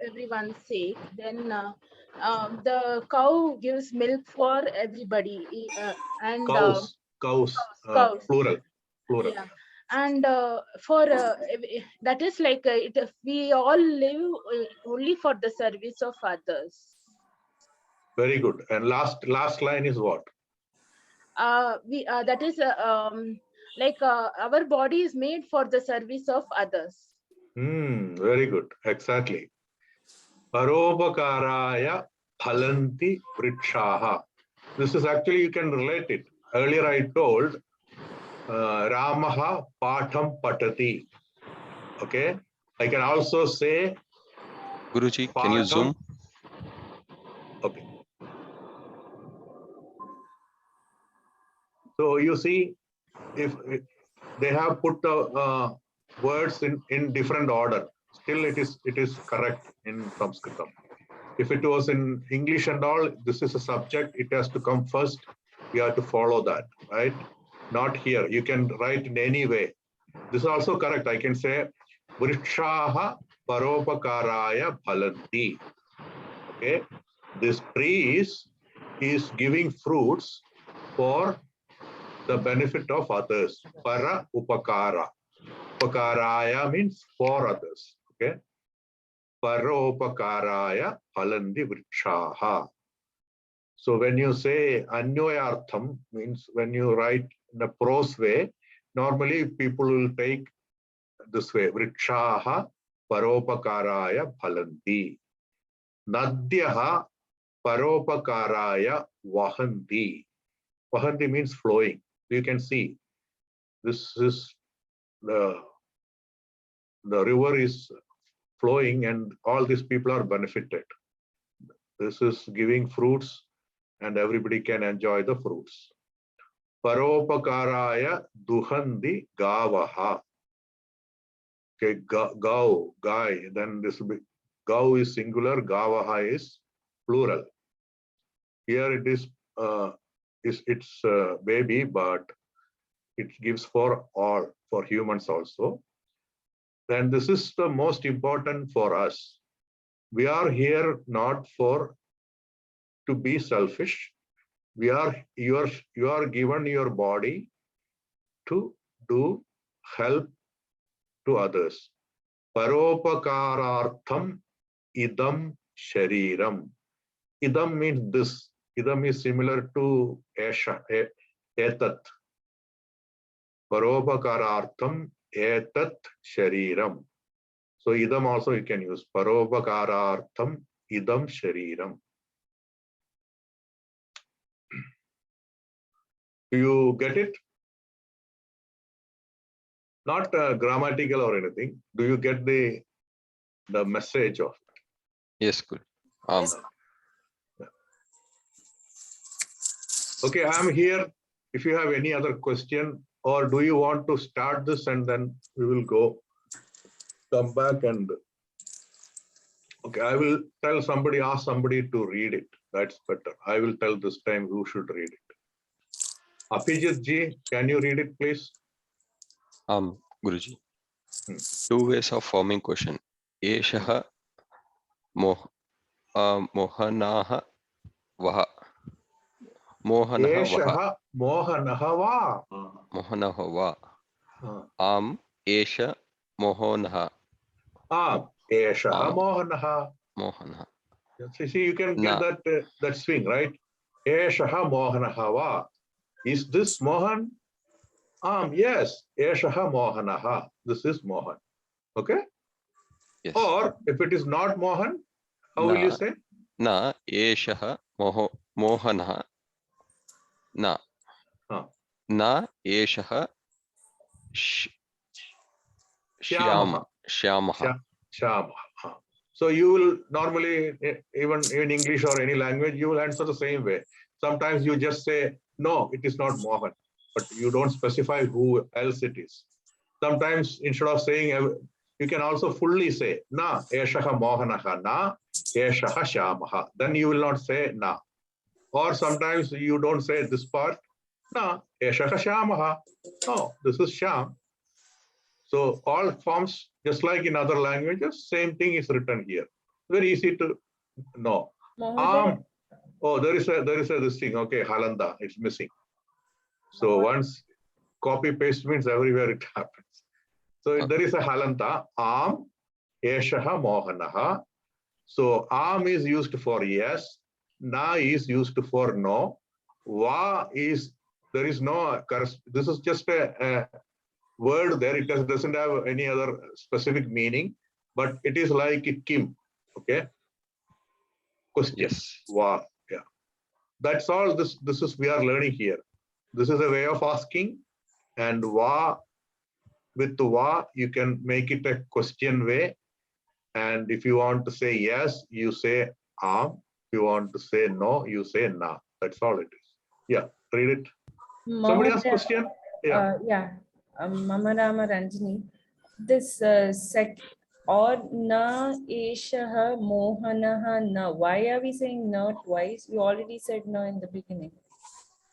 [SPEAKER 10] everyone's sake. Then the cow gives milk for everybody, and cows.
[SPEAKER 1] Plural.
[SPEAKER 10] Yeah, and for that is like we all live only for the service of others.
[SPEAKER 1] Very good. And last line is what?
[SPEAKER 10] We that is like our body is made for the service of others.
[SPEAKER 1] Very good. Exactly. Paropakaraya phalanti vrikshaha. This is actually, you can relate it. Earlier I told Ramaha patham patati. Okay. I can also say
[SPEAKER 4] Guruji, can you zoom?
[SPEAKER 1] Okay. So you see, if they have put the words in different order, still it is correct in Sanskritam. If it was in English and all, this is a subject, it has to come first. We have to follow that, right? Not here. You can write in any way. This is also correct. I can say vrikshaha paropakaraya phalanti. Okay, this tree is giving fruits for the benefit of others. Para upakara. Upakaraya means for others. Okay. Paropakaraya phalanti vrikshaha. So when you say anyoyartham, means when you write in a prose way, normally people will take this way. Vrikshaha paropakaraya phalanti. Nadyaha paropakaraya vahanti. Vahanti means flowing. You can see this is the river is flowing and all these people are benefited. This is giving fruits and everybody can enjoy the fruits. Paropakaraya duhandi gavaha. Okay, gau, guy, then this will be gau is singular, gavaha is plural. Here it is it's baby, but it gives for all, for humans also. Then this is the most important for us. We are here not for to be selfish. You are given your body to do help to others. Paropakarartham idam shariram. Idam means this. Idam is similar to esha, etat. Paropakarartham etat shariram. So idam also you can use. Paropakarartham idam shariram. Do you get it? Not grammatical or anything. Do you get the message of it?
[SPEAKER 4] Yes, good.
[SPEAKER 1] Okay, I'm here. If you have any other question, or do you want to start this and then we will come back and okay, I will tell somebody, ask somebody to read it. That's better. I will tell this time who should read it. Apijit ji, can you read it, please?
[SPEAKER 4] Guruji. Two ways of forming question. Eshaha mohanaha vaha. Mohanaha vaha.
[SPEAKER 1] Mohanaha va.
[SPEAKER 4] Mohanaha va. Esha mohanaha.
[SPEAKER 1] Eshaha mohanaha.
[SPEAKER 4] Mohanaha.
[SPEAKER 1] See, you can get that swing, right? Eshaha mohanaha va. Is this Mohan? Yes. Eshaha mohanaha. This is Mohan. Okay?
[SPEAKER 4] Yes.
[SPEAKER 1] Or if it is not Mohan, how will you say?
[SPEAKER 4] Na eshaha mohanaha. Na. Na eshaha shyamaha.
[SPEAKER 1] Shyamaha. So you will normally, even in English or any language, you will answer the same way. Sometimes you just say, no, it is not Mohan, but you don't specify who else it is. Sometimes instead of saying You can also fully say na eshaha mohanaha na eshaha shamaha. Then you will not say na. Or sometimes you don't say this part. Na eshaha shamaha. No, this is sham. So all forms, just like in other languages, same thing is written here. Very easy to know. Oh, there is a this thing. Okay, halanda, it's missing. So once copy paste means everywhere it happens. So there is a halanta. Eshaha mohanaha. So is used for yes. Na is used for no. Va is, there is no, this is just a word there. It doesn't have any other specific meaning, but it is like Kim. Okay. Question.
[SPEAKER 4] Yes.
[SPEAKER 1] Va. Yeah. That's all this is we are learning here. This is a way of asking, and va, with va, you can make it a question way. And if you want to say yes, you say am. If you want to say no, you say na. That's all it is. Yeah, read it. Somebody ask question? Yeah.
[SPEAKER 11] Mama Rama Ranjani. This or na eshaha mohanaha na. Why are we saying na twice? We already said na in the beginning.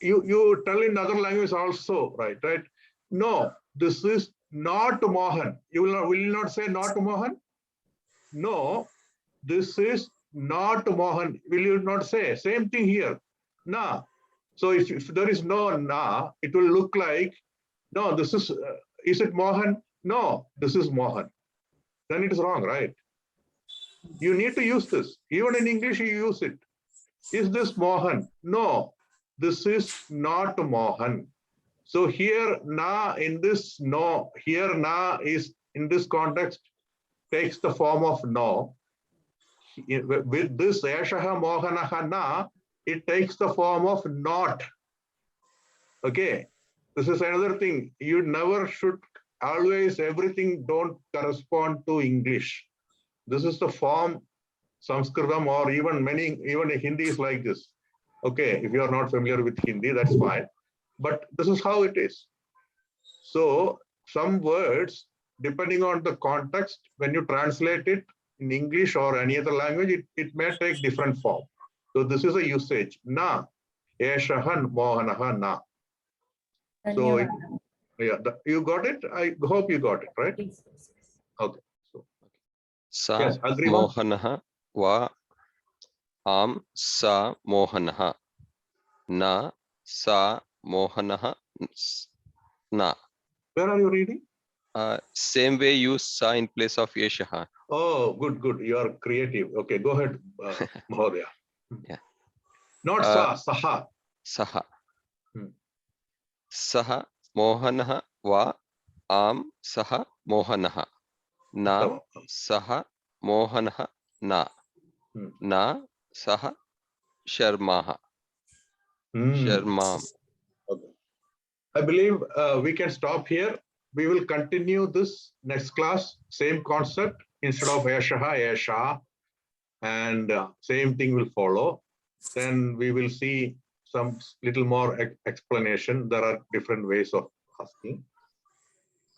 [SPEAKER 1] You tell in other language also, right? No, this is not Mohan. You will not say not Mohan? No, this is not Mohan. Will you not say? Same thing here. Na. So if there is no na, it will look like, no, this is it Mohan? No, this is Mohan. Then it is wrong, right? You need to use this. Even in English, you use it. Is this Mohan? No, this is not Mohan. So here na in this no, here na is in this context takes the form of no. With this eshaha mohanaha na, it takes the form of not. Okay, this is another thing. You never should always, everything don't correspond to English. This is the form Sanskritam or even Hindi is like this. Okay, if you are not familiar with Hindi, that's fine. But this is how it is. So some words, depending on the context, when you translate it in English or any other language, it may take different form. So this is a usage. Na, eshahan mohanaha na. So yeah, you got it? I hope you got it, right? Okay. So
[SPEAKER 4] Sa
[SPEAKER 1] yes, agree.
[SPEAKER 4] mohanaha va am sa mohanaha na sa mohanaha na.
[SPEAKER 1] Where are you reading?
[SPEAKER 4] Same way use sa in place of eshaha.
[SPEAKER 1] Oh, good. You are creative. Okay, go ahead, Mahodaya.
[SPEAKER 4] Yeah.
[SPEAKER 1] Not sa, saha.
[SPEAKER 4] Saha. Saha mohanaha va am saha mohanaha na saha mohanaha na na saha sharmaha. Sharmam.
[SPEAKER 1] Okay. I believe we can stop here. We will continue this next class, same concept, instead of eshaha, esha, and same thing will follow. Then we will see some little more explanation. There are different ways of asking.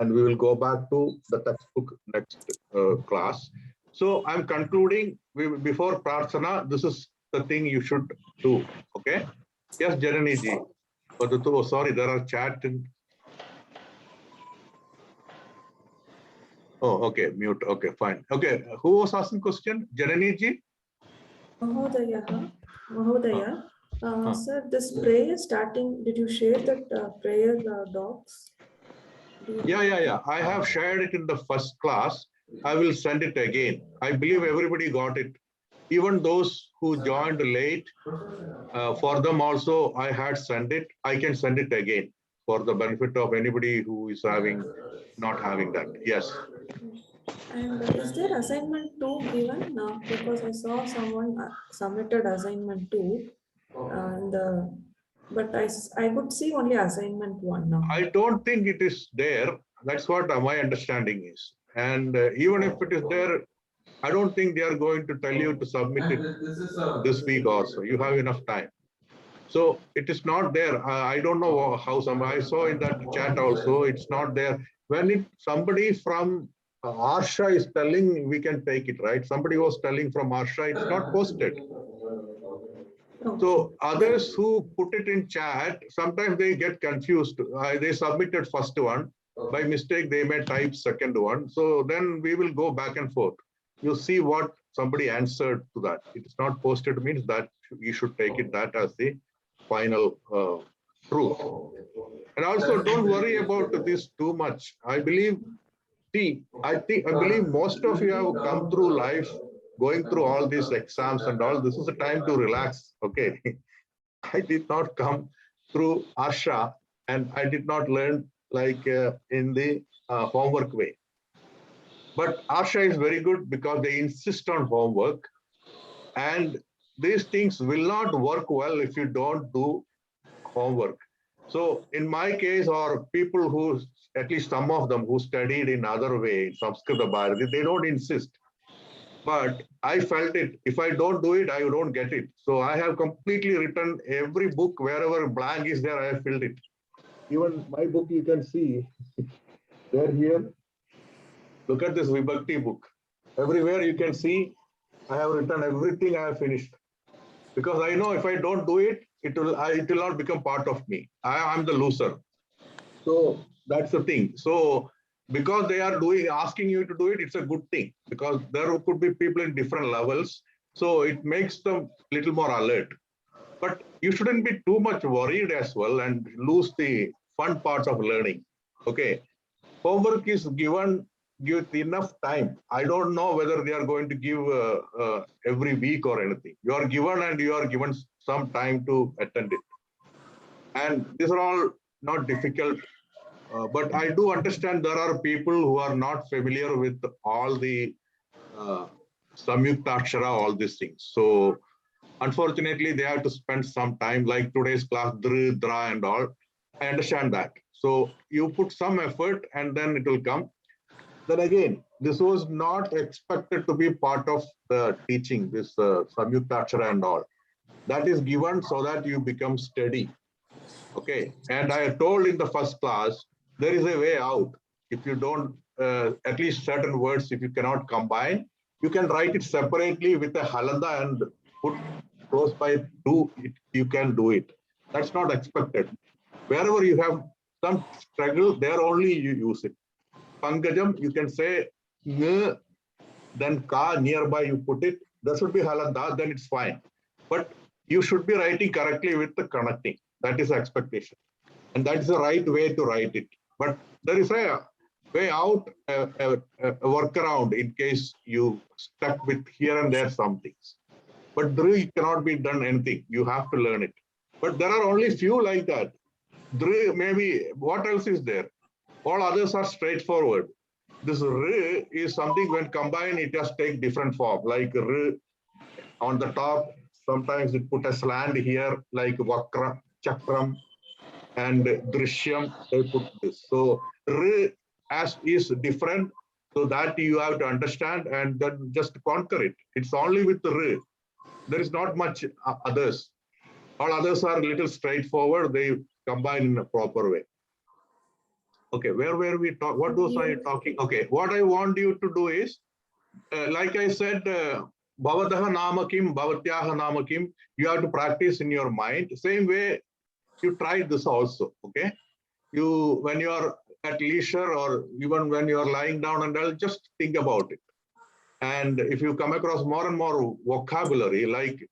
[SPEAKER 1] And we will go back to the textbook next class. So I'm concluding, before Prarthana, this is the thing you should do, okay? Yes, Janani ji. Oh, sorry, there are chat in. Oh, okay, mute. Okay, fine. Okay, who was asking question? Janani ji?
[SPEAKER 13] Mahodaya. Sir, this prayer starting, did you share that prayer docs?
[SPEAKER 1] Yeah. I have shared it in the first class. I will send it again. I believe everybody got it. Even those who joined late, for them also I had sent it. I can send it again for the benefit of anybody who is not having that. Yes.
[SPEAKER 13] And is there assignment 2 given now? Because I saw someone submitted assignment 2, and but I could see only assignment 1 now.
[SPEAKER 1] I don't think it is there. That's what my understanding is. And even if it is there, I don't think they are going to tell you to submit it this week also. You have enough time. So it is not there. I don't know how I saw in that chat also, it's not there. When somebody from Arsha is telling, we can take it, right? Somebody was telling from Arsha, it's not posted. So others who put it in chat, sometimes they get confused. They submitted first one. By mistake, they may type second one. So then we will go back and forth. You see what somebody answered to that. It is not posted means that you should take it that as the final truth. And also don't worry about this too much. I believe, I believe most of you have come through life going through all these exams and all. This is a time to relax. Okay. I did not come through Arsha and I did not learn like in the homework way. But Arsha is very good because they insist on homework, and these things will not work well if you don't do homework. So in my case, or people who, at least some of them who studied in other way, Samskrita Bharati, they don't insist. But I felt it. If I don't do it, I don't get it. So I have completely written every book, wherever blank is there, I have filled it. Even my book, you can see, they're here. Look at this Vibhakti book. Everywhere you can see, I have written everything I have finished. Because I know if I don't do it, it will not become part of me. I'm the loser. So that's the thing. So because they are asking you to do it, it's a good thing, because there could be people in different levels. So it makes them a little more alert. But you shouldn't be too much worried as well and lose the fun parts of learning. Okay. Homework is given with enough time. I don't know whether they are going to give every week or anything. You are given and you are given some time to attend it. And these are all not difficult. But I do understand there are people who are not familiar with all the Samyuktakshara, all these things. So unfortunately, they have to spend some time, like today's class, Dr, Dra and all. I understand that. So you put some effort and then it will come. Then again, this was not expected to be part of the teaching, this Samyuktakshara and all. That is given so that you become steady. Okay. And I told in the first class, there is a way out. If you don't, at least certain words, if you cannot combine, you can write it separately with a halanda and put close by do it, you can do it. That's not expected. Wherever you have some struggle, there only you use it. Pankajam, you can say ng, then ka nearby you put it. That should be halanda, then it's fine. But you should be writing correctly with the connecting. That is the expectation. And that is the right way to write it. But there is a way out, a workaround in case you stuck with here and there some things. But Dri cannot be done anything. You have to learn it. But there are only few like that. Dri, maybe, what else is there? All others are straightforward. This R is something when combined, it has take different form. Like R on the top, sometimes it put a slant here, like Vakra, Chakram, and Drishyam, they put this. So R as is different, so that you have to understand and then just conquer it. It's only with the R. There is not much others. All others are a little straightforward. They combine in a proper way. Okay, where were we talking? What was I talking? Okay, what I want you to do is, like I said, Bhavataha Namakim, Bhavatyaha Namakim, you have to practice in your mind. Same way, you try this also, okay? You, when you are at leisure or even when you are lying down and I'll just think about it. And if you come across more and more vocabulary like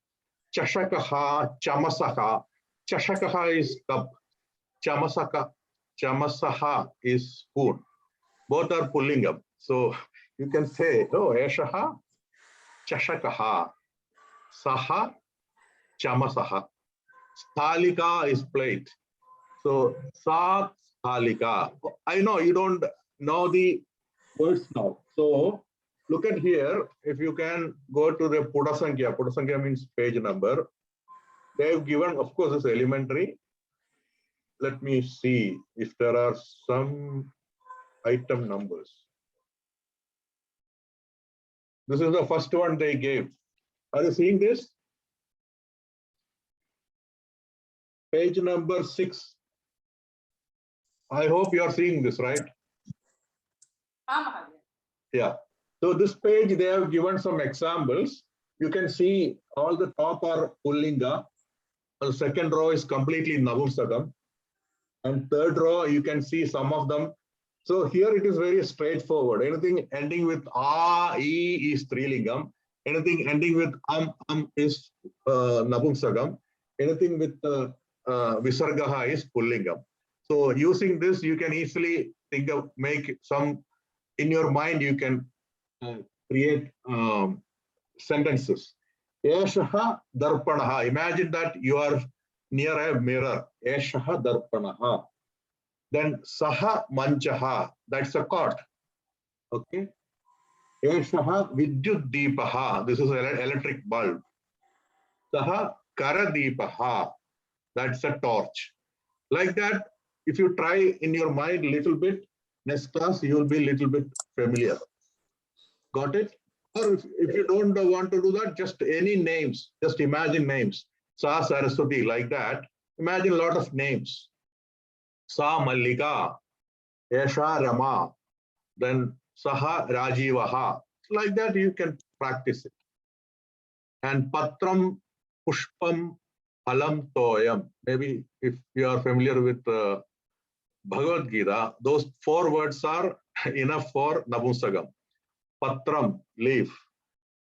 [SPEAKER 1] Chashakaha, Chamasaha, Chashakaha is cup, Chamasaha is spoon. Both are pulling up. So you can say, oh, Eshaha, Chashakaha, Saha, Chamasaha. Sthalika is plate. So Sa Sthalika. I know you don't know the words now. So look at here. If you can go to the Pudasankhya. Pudasankhya means page number. They've given, of course, it's elementary. Let me see if there are some item numbers. This is the first one they gave. Are you seeing this? Page number 6. I hope you are seeing this, right? Yeah. So this page, they have given some examples. You can see all the top are Pullinga. The second row is completely Navumsakam. And third row, you can see some of them. So here it is very straightforward. Anything ending with A, E is Strilingam. Anything ending with is Navumsakam. Anything with Visargaha is Pullingam. So using this, you can easily think of, make some, in your mind, you can create sentences. Eshaha darpanaha. Imagine that you are near a mirror. Eshaha darpanaha. Then saha manchaha. That's a cot. Okay. Eshaha vidyut deepaha. This is an electric bulb. Saha karadipaha. That's a torch. Like that, if you try in your mind a little bit, next class you will be a little bit familiar. Got it? Or if you don't want to do that, just any names, just imagine names. Sa Saraswati, like that. Imagine a lot of names. Sa Mallika, Esha Rama, then Saha Rajivaha. Like that, you can practice it. And Patram Pushpam Alam Toyam. Maybe if you are familiar with Bhagavad Gita, those 4 words are enough for Navumsakam. Patram, leaf.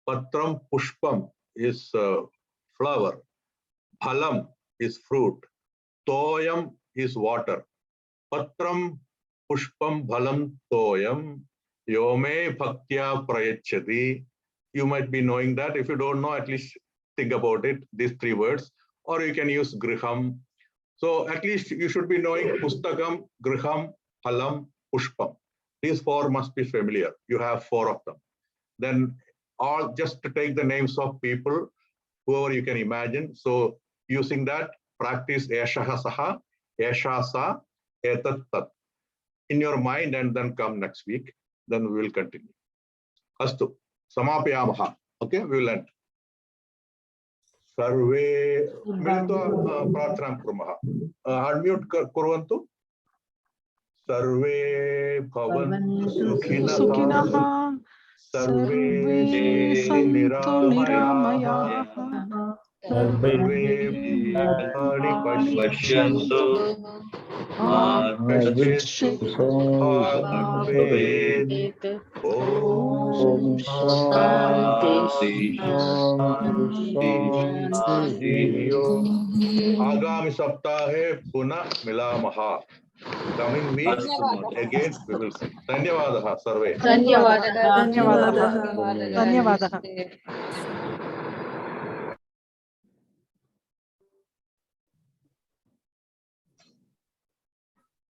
[SPEAKER 1] Patram Pushpam is flower. Phalam is fruit. Toyam is water. Patram Pushpam Phalam Toyam Yome Bhaktya Prayachati. You might be knowing that. If you don't know, at least think about it, these 3 words. Or you can use Griham. So at least you should be knowing Pustakam, Griham, Phalam, Pushpam. These 4 must be familiar. You have 4 of them. Then all just to take the names of people, whoever you can imagine. So using that, practice Eshaha Saha, Esha Sa, Etat Tat in your mind, and then come next week. Then we will continue. Astu, Samapyamaha. Okay, we will end. Sarve Militva Prarthanam Kurumaha. Unmute Kurvantu. Sarve Bhavantu Sukhinaha. Sarve Santu Niramayaha. Sarve Bhutani Pashyantu. Ma Kaschit Bhagam Ved. Om Shanti Shanti. Agami Saptahe Puna Milamaha. Coming week, again we will see. Dhanyavadaha Sarve.
[SPEAKER 2] Dhanyavadaha.
[SPEAKER 9] Dhanyavadaha. Dhanyavadaha.